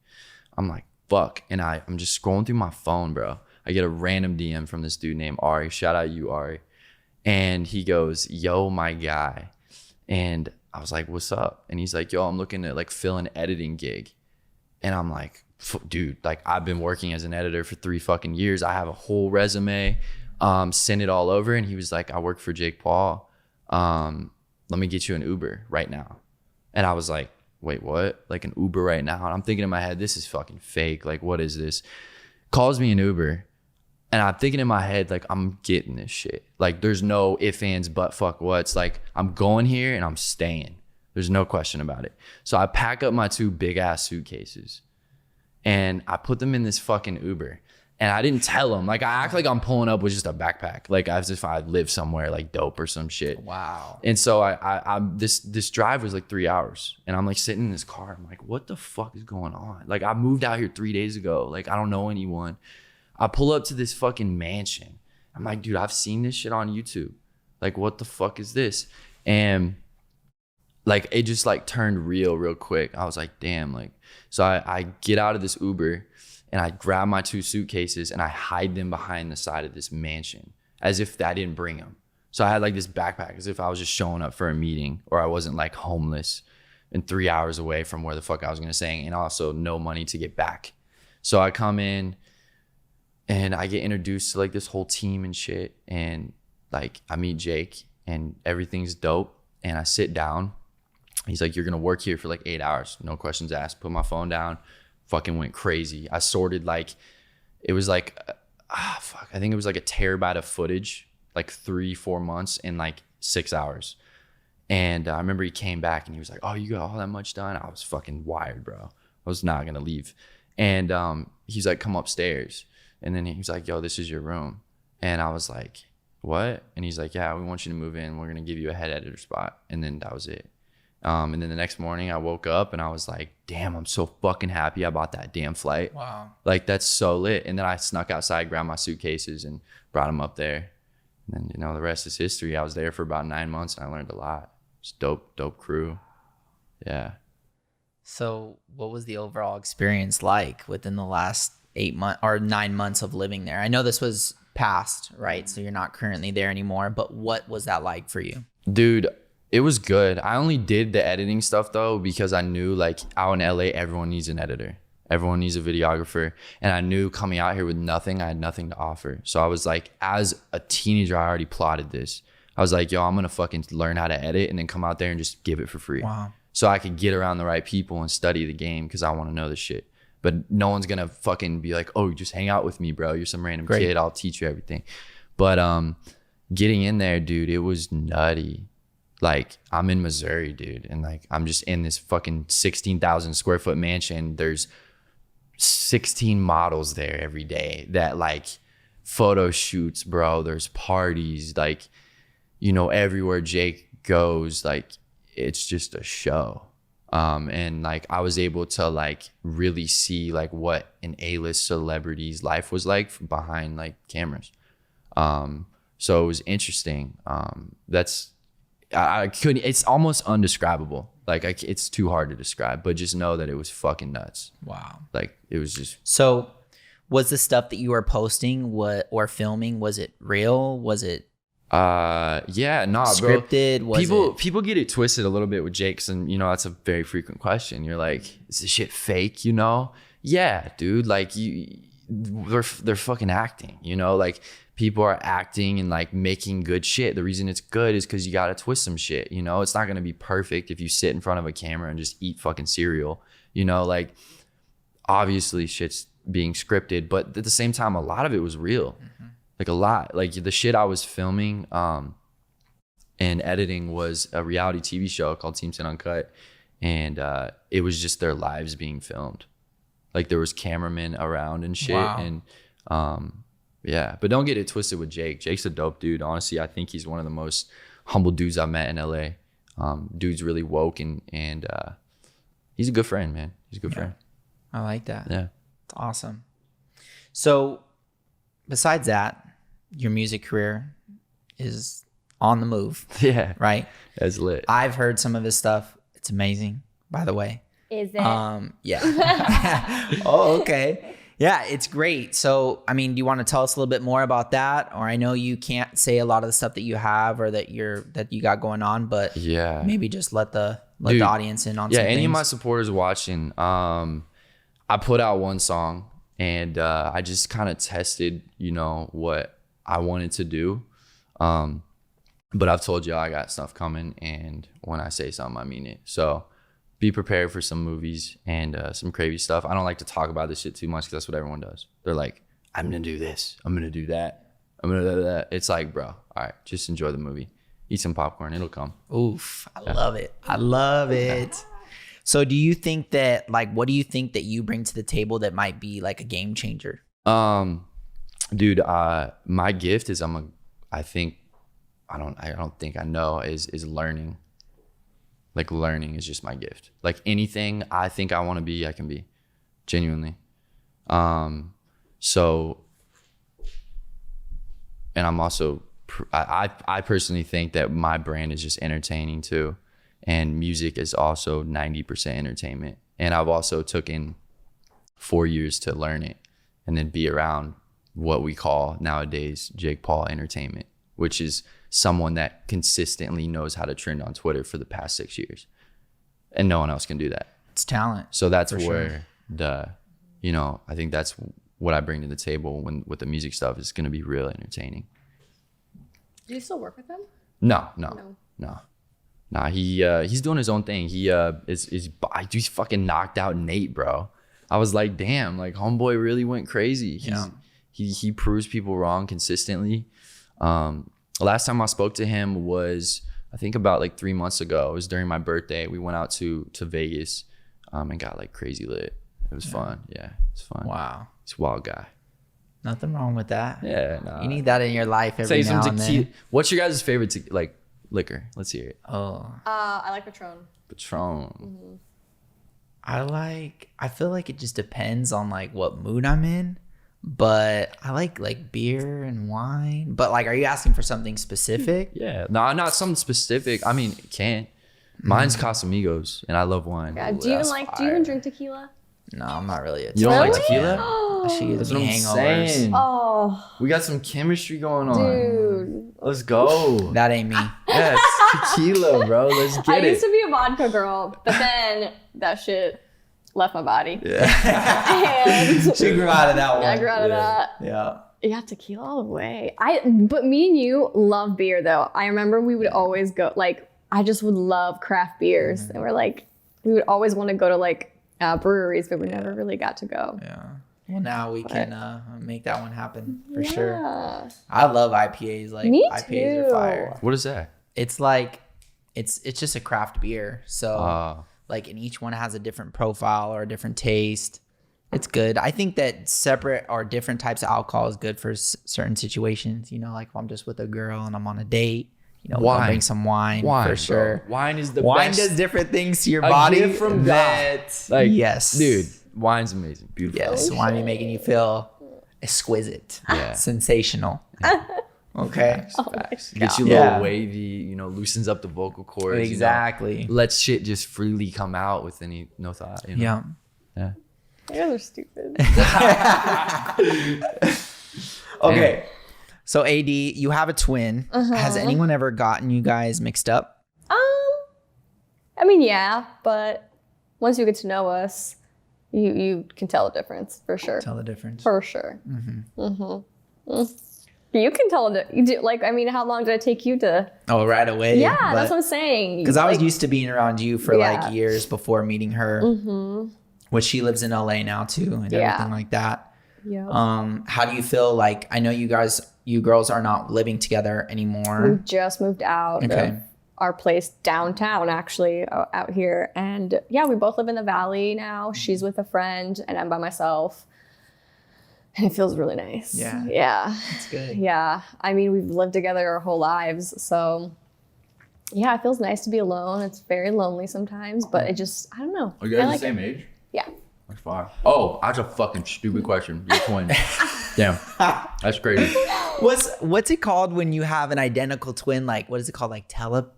I'm like, fuck. And I'm just scrolling through my phone, bro. I get a random DM from this dude named Ari. Shout out you, Ari. And he goes, yo, my guy. And I was like, what's up? And he's like, yo, I'm looking to like fill an editing gig. And I'm like, dude, like, I've been working as an editor for 3 fucking years. I have a whole resume, sent it all over. And he was like, I work for Jake Paul. Let me get you an Uber right now. And I was like, wait, what? Like an Uber right now? And I'm thinking in my head, this is fucking fake. Like, what is this? Calls me an Uber. And I'm thinking in my head, like, I'm getting this shit. Like, there's no ifs, ands, but fuck what's. Like, I'm going here and I'm staying. There's no question about it. So I pack up my 2 big ass suitcases and I put them in this fucking Uber. And I didn't tell him. Like, I act like I'm pulling up with just a backpack. Like, as if I live somewhere like dope or some shit. Wow. And so this drive was like 3 hours. And I'm like sitting in this car. I'm like, what the fuck is going on? Like, I moved out here 3 days ago. Like, I don't know anyone. I pull up to this fucking mansion. I'm like, dude, I've seen this shit on YouTube. Like, what the fuck is this? And like, it just like turned real quick. I was like, damn, like, so I get out of this Uber and I grab my 2 suitcases and I hide them behind the side of this mansion as if I didn't bring them. So I had like this backpack as if I was just showing up for a meeting, or I wasn't like homeless and 3 hours away from where the fuck I was gonna sing, and also no money to get back. So I come in and I get introduced to like this whole team and shit, and like I meet Jake and everything's dope, and I sit down. He's like, you're gonna work here for like 8 hours, no questions asked. Put my phone down, fucking went crazy. I sorted like, it was like, I think it was like a terabyte of footage, like 3-4 months in like 6 hours. And I remember he came back and he was like, oh, you got all that much done? I was fucking wired, bro. I was not gonna leave. And he's like, come upstairs. And then he was like, yo, this is your room. And I was like, what? And he's like, yeah, we want you to move in. We're gonna give you a head editor spot. And then that was it. And then the next morning I woke up and I was like, damn, I'm so fucking happy I bought that damn flight. Wow. Like, that's so lit. And then I snuck outside, grabbed my suitcases and brought them up there. And then, you know, the rest is history. I was there for about 9 months and I learned a lot. It's dope crew. Yeah. So what was the overall experience like within the last 8 months or 9 months of living there? I know this was past, right? So you're not currently there anymore, but what was that like for you? Dude, it was good. I only did the editing stuff though because I knew like out in LA, everyone needs an editor. Everyone needs a videographer. And I knew coming out here with nothing, I had nothing to offer. So I was like, as a teenager, I already plotted this. I was like, yo, I'm going to fucking learn how to edit and then come out there and just give it for free. Wow. So I could get around the right people and study the game because I want to know this shit. But no one's going to fucking be like, oh, just hang out with me, bro. You're some random kid. I'll teach you everything. But getting in there, dude, it was nutty. Like, I'm in Missouri, dude. And like, I'm just in this fucking 16,000 square foot mansion. There's 16 models there every day that like photo shoots, bro. There's parties, like, you know, everywhere Jake goes, like, it's just a show. And like, I was able to like really see like what an A-list celebrity's life was like from behind like cameras. So it was interesting. I couldn't, it's almost undescribable. Like it's too hard to describe, but just know that it was fucking nuts. Wow. Like it was just. So was the stuff that you were posting or filming, was it real? Was it yeah, nah, scripted? Bro. People get it twisted a little bit with Jake's, and you know, that's a very frequent question. You're like, is this shit fake? You know? Yeah, dude, like they're fucking acting, you know, like people are acting and like making good shit. The reason it's good is because you got to twist some shit, you know. It's not going to be perfect if you sit in front of a camera and just eat fucking cereal, you know. Like obviously shit's being scripted, but at the same time a lot of it was real. Like a lot, like the shit I was filming and editing was a reality TV show called Team 10 Uncut, and it was just their lives being filmed. Like there was cameramen around and shit. Wow. And yeah, but don't get it twisted with Jake. Jake's a dope dude. Honestly, I think he's one of the most humble dudes I've met in LA. Dude's really woke and he's a good friend, man. He's a good friend. I like that. Yeah. It's awesome. So besides that, your music career is on the move. Yeah. Right? That's lit. I've heard some of his stuff. It's amazing, by the way. Is it? Yeah. Oh, okay. Yeah, it's great. So, I mean, do you want to tell us a little bit more about that? Or I know you can't say a lot of the stuff that you have or that you got going on, but yeah, maybe just let the audience in on some things. Any of my supporters watching, I put out one song and I just kind of tested, you know, what I wanted to do. But I've told y'all I got stuff coming, and when I say something, I mean it. So be prepared for some movies and some crazy stuff. I don't like to talk about this shit too much because that's what everyone does. They're like, I'm going to do this. I'm going to do that. I'm going to do that. It's like, bro, all right, just enjoy the movie. Eat some popcorn. It'll come. Oof. I love it. I love it. So do you think that, like, what do you think that you bring to the table that might be like a game changer? Dude, my gift is I don't think I know is learning. Like learning is just my gift. Like anything I think I want to be, I can be, genuinely. So, and I'm also I personally think that my brand is just entertaining too, and music is also 90% entertainment. And I've also taken 4 years to learn it and then be around what we call nowadays Jake Paul entertainment, which is someone that consistently knows how to trend on Twitter for the past 6 years, and no one else can do that. It's talent. So that's where I think that's what I bring to the table with the music stuff is going to be real entertaining. Do you still work with them? No. He's doing his own thing. He's fucking knocked out Nate, bro. I was like, damn, like homeboy really went crazy. He proves people wrong consistently. Last time I spoke to him was, I think about like 3 months ago. It was during my birthday. We went out to Vegas and got like crazy lit. It was fun. Yeah, it's fun. Wow. He's a wild guy. Nothing wrong with that. Yeah, nah. You need that in your life every now and then. What's your guys' favorite liquor? Let's hear it. Oh. I like Patron. Patron. I feel like it just depends on like what mood I'm in, but I like beer and wine. But like, are you asking for something specific? Yeah, no, not something specific. I mean, it can. Mine's Casamigos, and I love wine. Yeah. Do you even drink tequila? No, I'm not really a You don't like Really? tequila? She gives That's what me I'm hangovers. saying. Oh, We got some chemistry going on. dude. Let's go. That ain't me. Yes, tequila, bro. Let's I get used it. to be a vodka girl, but then that shit left my body. Yeah. And She grew out of that one. I grew out of that. Yeah. Yeah, tequila all the way. But me and you love beer though. I remember we would always go, like, I just would love craft beers. And we would always want to go to like breweries, but we never really got to go. Yeah. Well, now we can make that one happen for sure. Yeah. I love IPAs. Like Me IPAs are too. fire. What is that? It's like it's just a craft beer. So like, and each one has a different profile or a different taste. It's good. I think that separate or different types of alcohol is good for certain situations. You know, like if I'm just with a girl and I'm on a date, you know, we'll bring some wine for sure. Bro. Wine is the Wine best. does different things to your A body. gift from that, Like, yes, dude, wine's amazing. Beautiful. Yes, wine be making you feel exquisite, Yeah. sensational. Okay, Facts. Gets you a Yeah. little wavy, loosens up the vocal cords. exactly. Lets shit just freely come out with no thought. Yeah. Yeah. You guys are stupid. Okay. So AD, you have a twin. Has anyone ever gotten you guys mixed up? I mean, yeah, but once you get to know us, you can tell the difference for sure. Tell the difference. For sure. You can tell you do, like, I mean, how long did it take you to? Oh, right away. Yeah, that's what I'm saying. Because I was Like, used to being around you for Yeah. like years before meeting her. Which she lives in LA now too, and Yeah. everything like that. Yeah. How do you feel? Like, I know you girls are not living together We anymore. just moved out Okay. of our place downtown, actually, out here. And yeah, we both live in the valley now. She's with a friend, and I'm by myself. And it feels really nice. Yeah. Yeah. It's good. Yeah. I mean, we've lived together our whole lives. So yeah, it feels nice to be alone. It's very lonely sometimes, but it just, I don't know. Are you I guys like the same it. age? Yeah. That's fine. Oh, that's a fucking stupid question. You're twin. Damn. That's crazy. What's it called when you have an identical twin? Like, what is it called? Like telepathy?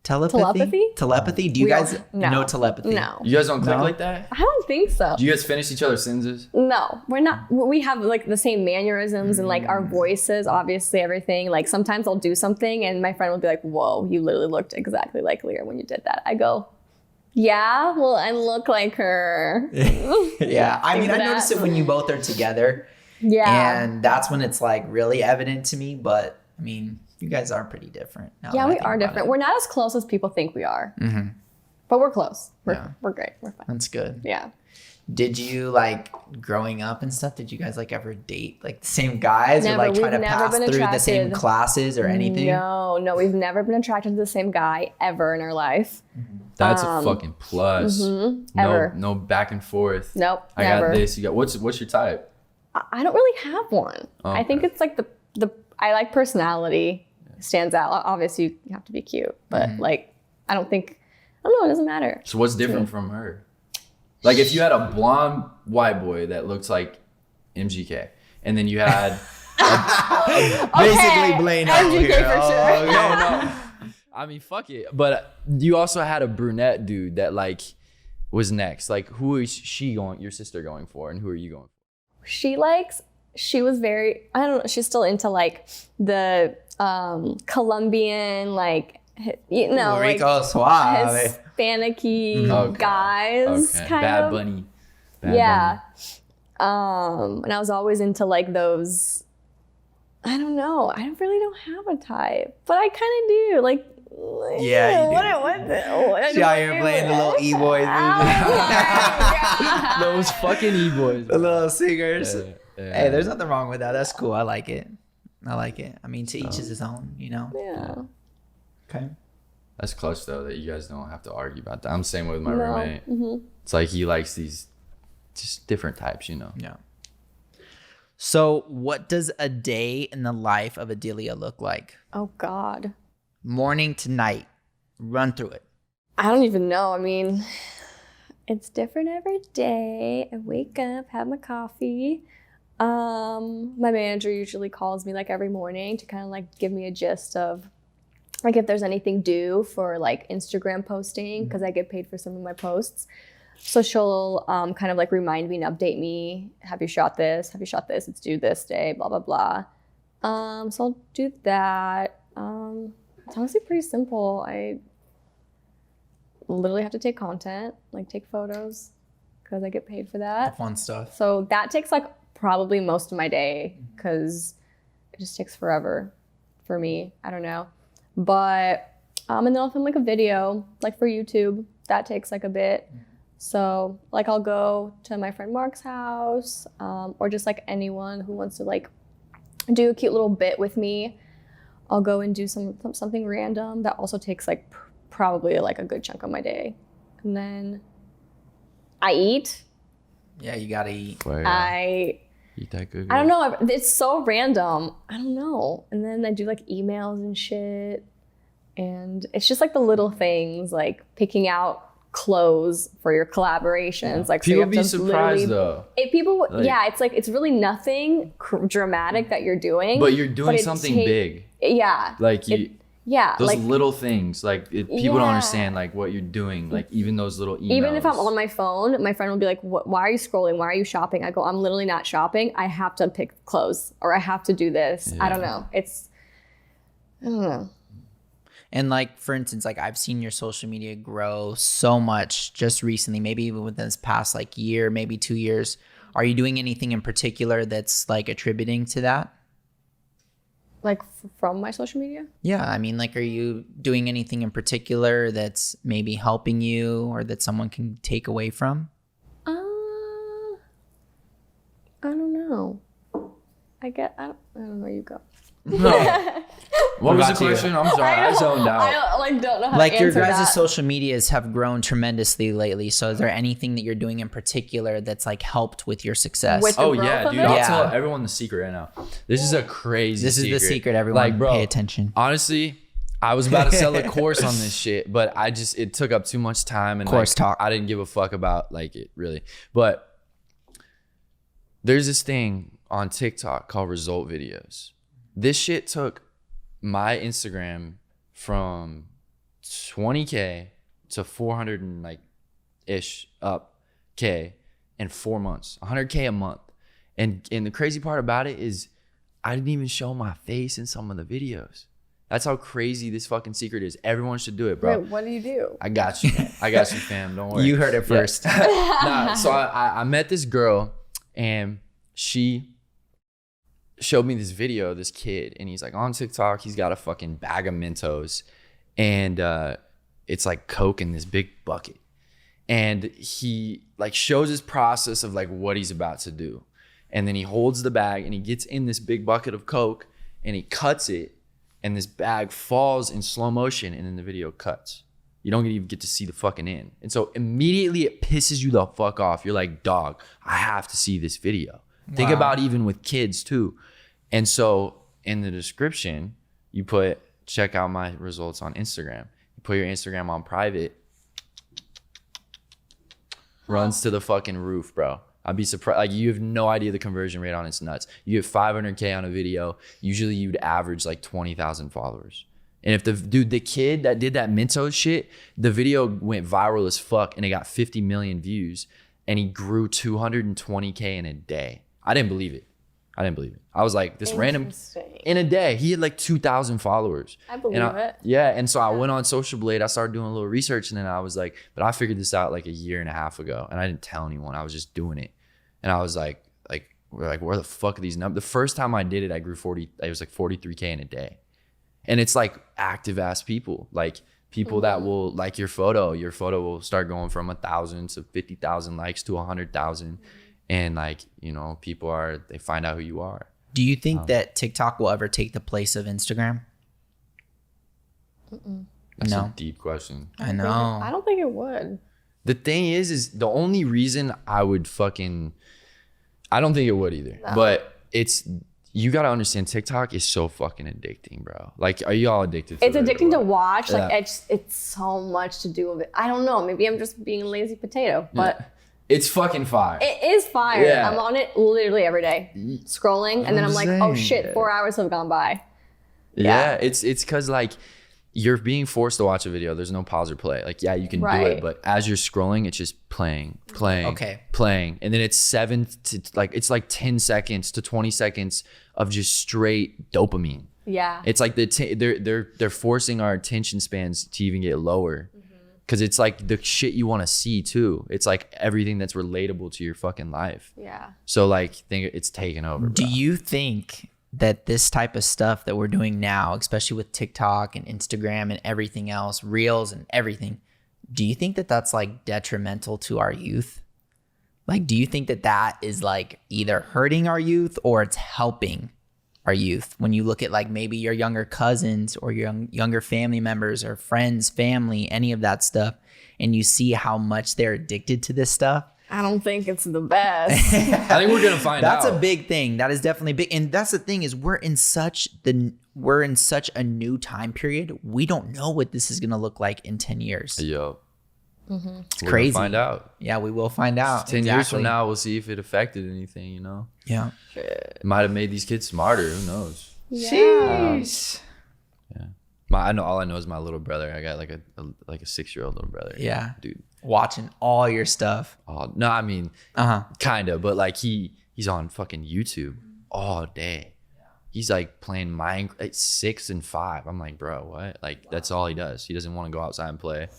Telepathy? Telepathy? Do you We guys don't- no. know telepathy? No. You guys don't click No? like that? I don't think so. Do you guys finish each other's sentences? No, we're not. We have like the same mannerisms and like our voices, obviously everything. Like sometimes I'll do something and my friend will be like, "Whoa, you literally looked exactly like Leah when you did that." I go, "Yeah, well, I look like her." Yeah. I mean, I that. notice it when you both are together. Yeah. And that's when it's like really evident to me. But I mean, you guys are pretty different. now Yeah, that I we think are about different. it. We're not as close as people think we are. But we're close. Yeah. We're great. We're fine. That's good. Yeah. Did you like growing up and stuff? Did you guys like ever date like the same guys or Never. like try We've to never pass been through the same attracted. classes or anything? No, we've never been attracted to the same guy ever in our life. That's a fucking plus. ever. No back and forth. Nope, I never. got this. You got what's your type? I don't really have one. I think Okay. it's like the I like personality stands out. Obviously, you have to be cute, but like I don't know. It doesn't matter. So what's different from her? Like if you had a blonde white boy that looks like MGK, and then you had Basically Blaine out MGK here. for sure. No. I mean, fuck it. But you also had a brunette dude that like was next. Like, who is your sister going for, and who are you going for? She was very, I don't know, she's still into like the Colombian, like, you know, Rico like Suave. Hispanic-y Okay. guys, Okay. kind Bad of. Bunny. Yeah. And I was always into like those, I don't know, I really don't have a type, but I kind of do. Like, Yeah, you do. what She out here playing the little E-boys. Those fucking E-boys. The little singers. Yeah. Hey, there's nothing wrong with that. That's cool. I like it. I mean, to each is his own, you know? Yeah. Okay. That's close though that you guys don't have to argue about that. I'm the same way with my No. roommate. Mm-hmm. It's like he likes these just different types, you know. Yeah. So, what does a day in the life of Adelia look like? Oh, God. Morning to night. Run through it. I don't even know. I mean, it's different every day. I wake up, have my coffee. My manager usually calls me like every morning to kind of like give me a gist of like if there's anything due for like Instagram posting, because I get paid for some of my posts. So she'll kind of like remind me and update me. Have you shot this? Have you shot this? It's due this day, blah, blah, blah. So I'll do that. It's honestly pretty simple. I literally have to take content, like take photos, because I get paid for The that. fun stuff. So that takes like probably most of my day, because it just takes forever for me. I don't know. But, and then I'll film like a video, like for YouTube. That takes like a bit. So like I'll go to my friend Mark's house, or just like anyone who wants to like do a cute little bit with me. I'll go and do something random that also takes like probably like a good chunk of my day. And then I eat. Yeah, you gotta eat. I eat that good. I don't know. It's so random. I don't know. And then I do like emails and shit. And it's just like the little things, like picking out clothes for your collaborations. Like, so you People have be to surprised literally- though. Yeah, it's like, it's really nothing dramatic that you're doing. But you're doing it something take- big. Yeah. Like you. Yeah. Those like, little things, like people don't Yeah. understand like what you're doing, like even those little emails. even if I'm on my phone, my friend will be like, why are you scrolling? Why are you shopping? I go, I'm literally not shopping. I have to pick clothes, or I have to do this. I don't know. I don't know. And like, for instance, like I've seen your social media grow so much just recently, maybe even within this past like year, maybe 2 years. Are you doing anything in particular that's like attributing to that? Like from my social media? Yeah, I mean, like, are you doing anything in particular that's maybe helping you or that someone can take away from? I don't know. I don't know. You go. No. What was the about you? question? I'm sorry, I zoned out. I don't know how Like to your answer guys' that. social medias have grown tremendously lately. So is there anything that you're doing in particular that's like helped with your success? With- Oh growth yeah, of dude! it? I'll Yeah. tell everyone the secret right now. This is a crazy. This is the secret, everyone. Like, bro, pay attention. Honestly, I was about to sell a course on this shit, but it took up too much time and Course like, talk. I didn't give a fuck about like it really. But there's this thing on TikTok called result videos. This shit took my Instagram from 20K to 400 and like ish up K in 4 months, 100K a month. And the crazy part about it is I didn't even show my face in some of the videos. That's how crazy this fucking secret is. Everyone should do it, bro. Wait, what do you do? I got you. I got you, fam. Don't worry. You heard it Yeah. first. Nah, so I met this girl and she showed me this video of this kid, and he's like on TikTok. He's got a fucking bag of Mentos, and it's like Coke in this big bucket. And he like shows his process of like what he's about to do. And then he holds the bag and he gets in this big bucket of Coke and he cuts it, and this bag falls in slow motion, and then the video cuts. You don't even get to see the fucking end. And so immediately it pisses you the fuck off. You're like, dog, I have to see this video. Think Wow. about even with kids too. And so in the description, you put, check out my results on Instagram. You put your Instagram on private. Runs to the fucking roof, bro. I'd be surprised. Like, you have no idea the conversion rate on it's nuts. You get 500K on a video. Usually you'd average like 20,000 followers. And if the kid that did that Mentos shit, the video went viral as fuck and it got 50 million views and he grew 220K in a day. I didn't believe it. I was like, this random, in a day, he had like 2,000 followers. I believe it. Yeah. And so I went on Social Blade. I started doing a little research and then I was like, but I figured this out like a year and a half ago and I didn't tell anyone. I was just doing it. And I was like, we're like, where the fuck are these numbers? The first time I did it, I grew it was like 43K in a day. And it's like active ass people, like people that will like your photo will start going from 1,000 to 50,000 likes to 100,000. And like, you know, they find out who you are. Do you think that TikTok will ever take the place of Instagram? That's No. a deep question. I know. I don't think it would. The thing is the only reason I don't think it would either. No. But you got to understand, TikTok is so fucking addicting, bro. Like, are you all addicted to it? It's addicting to watch. Yeah. Like, it's so much to do with it. I don't know. Maybe I'm just being a lazy potato, but... Yeah. It's fucking fire. It is fire. Yeah. I'm on it literally every day, scrolling, and then I'm like, oh shit, 4 hours have gone by. Yeah, it's because like you're being forced to watch a video. There's no pause or play. Like, yeah, you can do it, but as you're scrolling, it's just playing, playing, and then it's it's like 10 seconds to 20 seconds of just straight dopamine. Yeah. It's like they're forcing our attention spans to even get lower. Because it's like the shit you want to see too. It's like everything that's relatable to your fucking life. Yeah. So like, it's taken over. Do bro. you think that this type of stuff that we're doing now, especially with TikTok and Instagram and everything else, Reels and everything, do you think that that's like detrimental to our youth? Like, do you think that that is like either hurting our youth or it's helping our youth? When you look at like maybe your younger cousins or your younger family members or friends, family, any of that stuff, and you see how much they're addicted to this stuff. I don't think it's the best. I think we're gonna find out. That's a big thing. That is definitely big. And that's the thing is we're in such a new time period. We don't know what this is gonna look like in 10 years. Yo. It's We're crazy. gonna find out. Yeah, we will find out. 10 years from now, we'll see if it affected anything, you know? Yeah. It might have made these kids smarter. Who knows? Sheesh. I know all I know is my little brother. I got like a 6-year-old little brother. Yeah. Dude. Watching all your stuff. Oh, no, I mean, kind of, but like he's on fucking YouTube all day. He's like playing Minecraft at 6 and 5. I'm like, bro, what? Like, that's all he does. He doesn't want to go outside and play.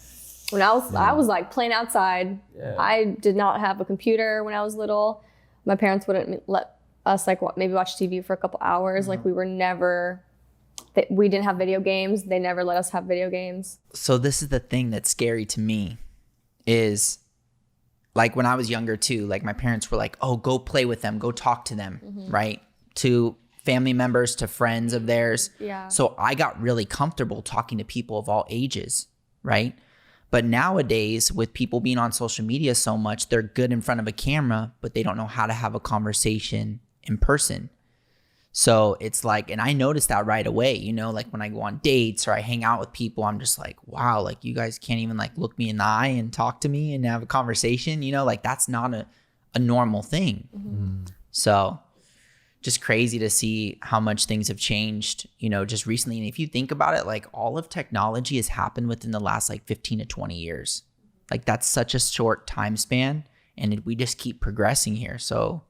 When I was like playing outside. Yeah. I did not have a computer when I was little. My parents wouldn't let us like maybe watch TV for a couple hours. Like we didn't have video games. They never let us have video games. So this is the thing that's scary to me is like when I was younger too, like my parents were like, oh, go play with them, go talk to them, right? To family members, to friends of theirs. Yeah. So I got really comfortable talking to people of all ages, right? But nowadays, with people being on social media so much, they're good in front of a camera, but they don't know how to have a conversation in person. So it's like, and I noticed that right away, you know, like when I go on dates or I hang out with people, I'm just like, wow, like you guys can't even like look me in the eye and talk to me and have a conversation, you know, like that's not a normal thing. So just crazy to see how much things have changed, you know, just recently. And if you think about it, like all of technology has happened within the last like 15 to 20 years. Like that's such a short time span and we just keep progressing here. So,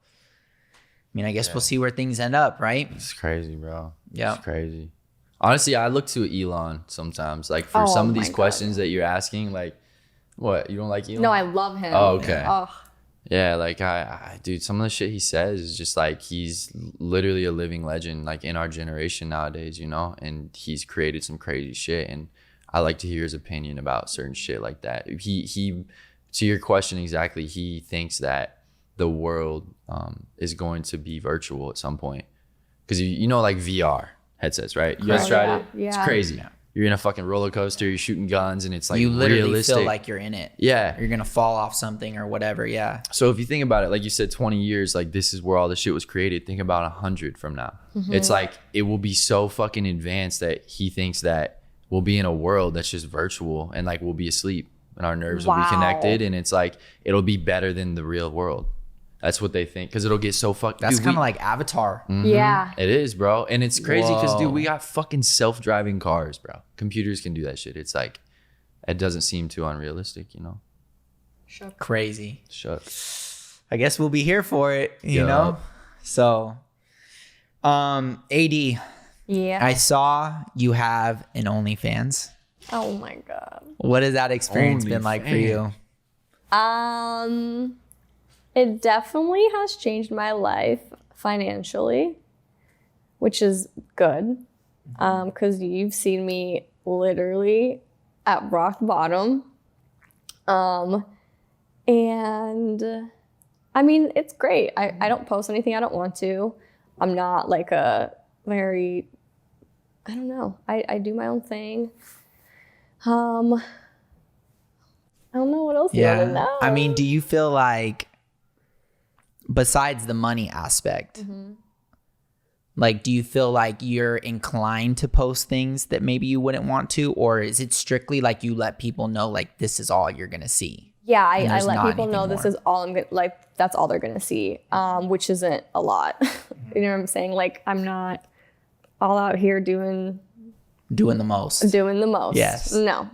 I mean, I guess we'll see where things end up, right? It's crazy, bro. Yeah. It's crazy. Honestly, I look to Elon sometimes. Like for some of these questions that you're asking, like, what? You don't like Elon? No, I love him. Oh, okay. Oh. Yeah, like dude, some of the shit he says is just like he's literally a living legend, like in our generation nowadays, you know. And he's created some crazy shit, and I like to hear his opinion about certain shit like that. He to your question exactly, he thinks that the world is going to be virtual at some point, because you know, like VR headsets, right? You guys tried it? Yeah. It's crazy. Yeah. You're in a fucking roller coaster, you're shooting guns, and it's like you literally realistic. feel like you're in it. Yeah. You're going to fall off something or whatever. Yeah. So if you think about it, like you said, 20 years, like this is where all the shit was created. Think about 100 from now. It's like, it will be so fucking advanced that he thinks that we'll be in a world that's just virtual and like we'll be asleep and our nerves will be connected. And it's like, it'll be better than the real world. That's what they think, because it'll get so fucked. That's kind of like Avatar. Yeah. It is, bro. And it's crazy because, Whoa. dude, we got fucking self-driving cars, bro. Computers can do that shit. It's like, it doesn't seem too unrealistic, you know? Crazy. Shut. I guess we'll be here for it, you know? So, AD, Yeah. I saw you have an OnlyFans. Oh my God. What has that experience been like for you? It definitely has changed my life financially, which is good. Because you've seen me literally at rock bottom. And I mean, it's great. I don't post anything I don't want to. I'm not like a very, I don't know. I do my own thing. I don't know what else you want to know. I mean, do you feel like, besides the money aspect, like, do you feel like you're inclined to post things that maybe you wouldn't want to? Or is it strictly like you let people know, like, this is all you're going to see? Yeah, I let people know this is all I'm gonna, like, that's all they're gonna see, which isn't a lot. You know what I'm saying? Like, I'm not all out here doing the most. Yes. No,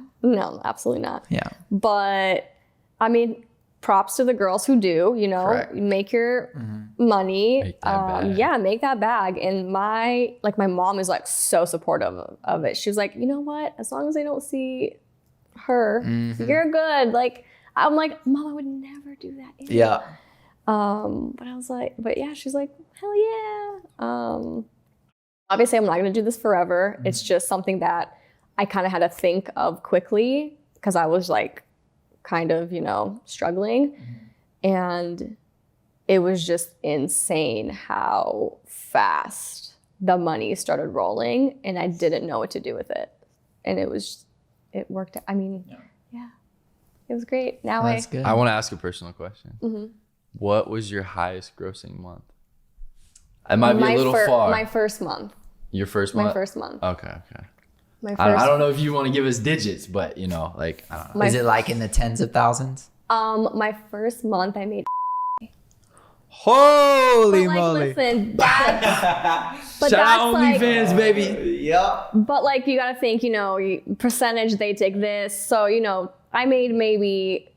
absolutely not. Yeah. But I mean, props to the girls who do, you know, Correct. make your money. Make that bag. Yeah, make that bag. And my mom is like so supportive of it. She's like, you know what? As long as they don't see her, you're good. Like, I'm like, Mom, I would never do that. Either. Yeah. But I was like, but yeah, she's like, hell yeah. Obviously, I'm not going to do this forever. It's just something that I kind of had to think of quickly because I was like kind of, you know, struggling. And it was just insane how fast the money started rolling and I didn't know what to do with it. And it worked. I mean, yeah, it was great. Now That's good. I want to ask a personal question. What was your highest grossing month? It might be a little far. My first month. Your first month? My first month. Okay. My first. I don't know if you want to give us digits, but, you know, like, I don't know. Is it like in the tens of thousands? My first month I made. Holy But, like, moly. listen, but Shout that's out like, OnlyFans, baby. Yeah. but like you gotta think, you know, percentage they take this. So, you know, I made maybe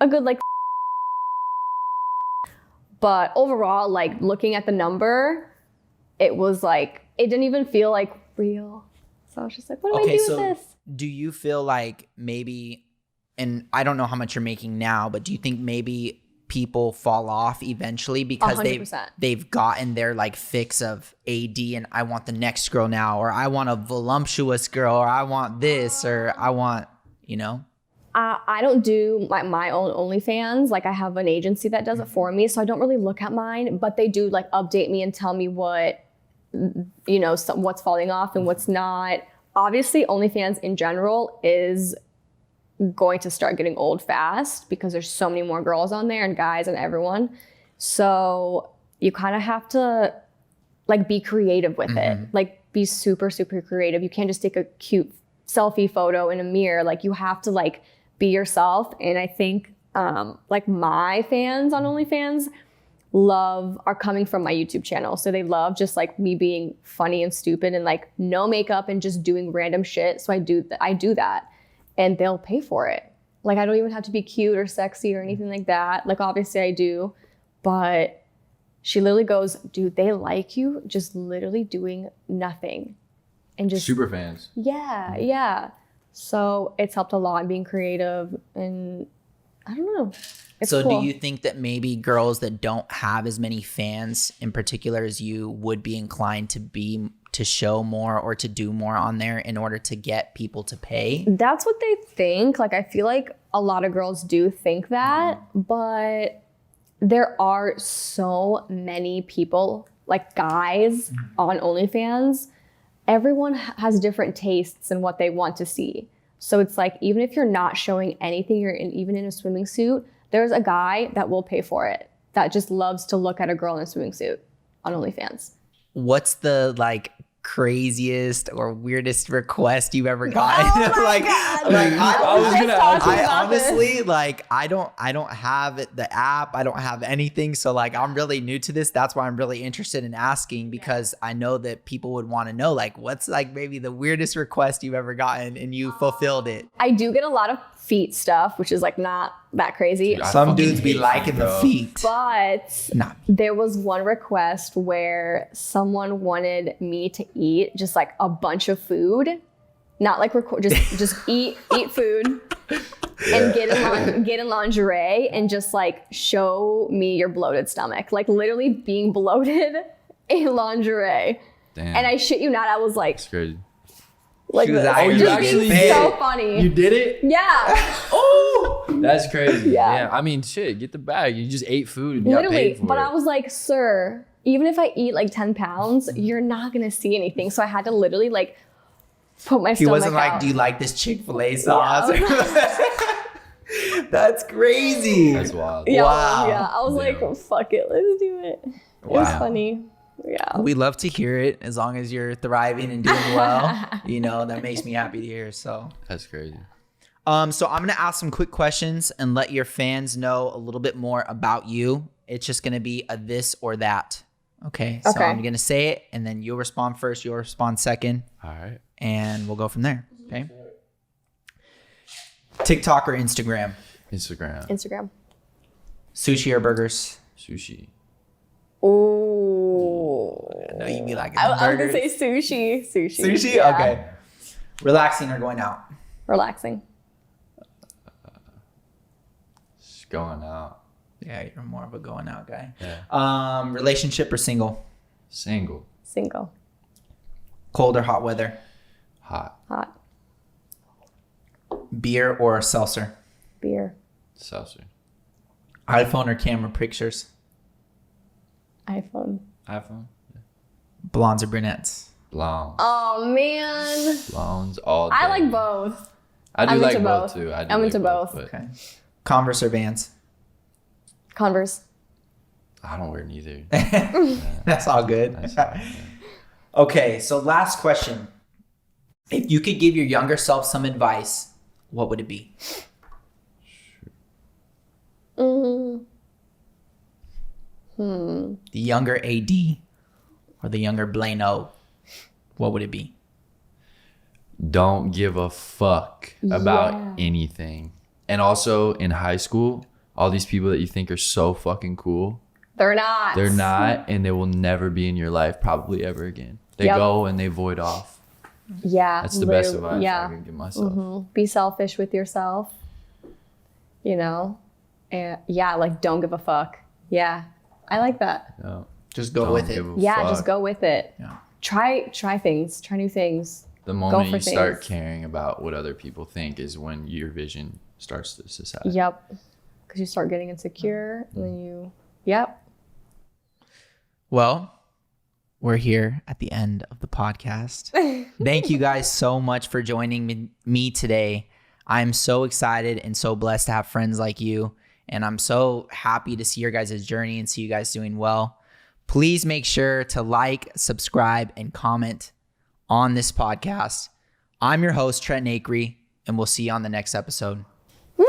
a good like, but overall, like looking at the number, it was like, it didn't even feel like real. So I was just like, what do I do with this? Do you feel like maybe, and I don't know how much you're making now, but do you think maybe people fall off eventually because 100%. they've gotten their like fix of AD and I want the next girl now, or I want a voluptuous girl, or I want this, or I want, you know? I don't do my own OnlyFans. Like I have an agency that does it for me. So I don't really look at mine, but they do like update me and tell me what, you know, what's falling off and what's not. Obviously, OnlyFans in general is going to start getting old fast because there's so many more girls on there and guys and everyone. So you kind of have to like be creative with it. Like be super, super creative. You can't just take a cute selfie photo in a mirror. Like you have to like be yourself. And I think like my fans on OnlyFans are coming from my YouTube channel. So they love just like me being funny and stupid and like no makeup and just doing random shit. So I do that and they'll pay for it. Like I don't even have to be cute or sexy or anything like that. Like obviously I do, but she literally goes, dude, they like you just literally doing nothing and just Super fans. Yeah. So it's helped a lot being creative and I don't know. It's So cool. do you think that maybe girls that don't have as many fans in particular as you would be inclined to show more or to do more on there in order to get people to pay? That's what they think. Like, I feel like a lot of girls do think that, but there are so many people, like guys on OnlyFans. Everyone has different tastes in what they want to see. So it's like, even if you're not showing anything, even in a swimming suit, there's a guy that will pay for it that just loves to look at a girl in a swimming suit on OnlyFans. What's the like craziest or weirdest request you've ever gotten? Oh my God. I honestly, like, I don't have the app. I don't have anything. So like, I'm really new to this. That's why I'm really interested in asking, because I know that people would want to know, like, what's like maybe the weirdest request you've ever gotten and you fulfilled it. I do get a lot of feet stuff, which is like not that crazy. Dude, Some dudes be liking the feet. But there was one request where someone wanted me to eat just like a bunch of food, not like just eat food and get in lingerie and just like show me your bloated stomach, like literally being bloated in lingerie. Damn. And I shit you not, I was like, It's crazy. like She was this. actually Just being being so fake. funny. You did it? Yeah. Oh, that's crazy. Yeah. I mean, shit, get the bag. You just ate food and you got Literally, paid for but it. I was like, sir, even if I eat like 10 pounds, you're not gonna see anything. So I had to literally like put my He stomach wasn't like, out. do you like this Chick-fil-A sauce? That's crazy. That's wild. Yeah, Wow. yeah. I was like, Damn. fuck it, let's do it. It was Wow. funny. Yeah. We love to hear it, as long as you're thriving and doing well. You know, that makes me happy to hear. So That's crazy. so I'm gonna ask some quick questions and let your fans know a little bit more about you. It's just gonna be a this or that. Okay. So Okay. I'm gonna say it, and then you'll respond first, you'll respond second, All right. and we'll go from there. Okay. TikTok or Instagram? Instagram. Sushi or burgers? Sushi. Ooh. I know you'd be like, I was gonna burgers. say sushi. Sushi? Yeah. Okay. Relaxing or going out? Relaxing. Just going out. Yeah, you're more of a going out guy. Yeah. Relationship or single? Single. Single. Cold or hot weather? Hot. Hot. Beer or seltzer? Beer. Seltzer. iPhone or camera pictures? iPhone. iPhone. Blondes or brunettes? Blondes. Oh man. Blondes all day. I like both. I do I'm like into both both. too. I do I'm like into both. but Okay. Converse or Vans? Converse. I don't wear neither. That's all good. That's all right, man. Okay, so last question. If you could give your younger self some advice, what would it be? The younger AD or the younger Blano, what would it be? Don't give a fuck about Yeah. anything. And also in high school, all these people that you think are so fucking cool, They're not. they're not, and they will never be in your life probably ever again. They Yep. go and they void off. Yeah. That's the best literally, advice yeah. I can give myself. Be selfish with yourself. You know? And yeah, like don't give a fuck. Yeah. I like that. No, Just go don't with it. give a Yeah, fuck. just go with it. Yeah. Try things. Try new things. The moment for you start things. caring about what other people think is when your vision starts to subside. Yep. Because you start getting insecure and then you yep. Well, we're here at the end of the podcast. Thank you guys so much for joining me today. I'm so excited and so blessed to have friends like you. And I'm so happy to see your guys' journey and see you guys doing well. Please make sure to like, subscribe, and comment on this podcast. I'm your host, Trenton Acrey, and we'll see you on the next episode. Woo!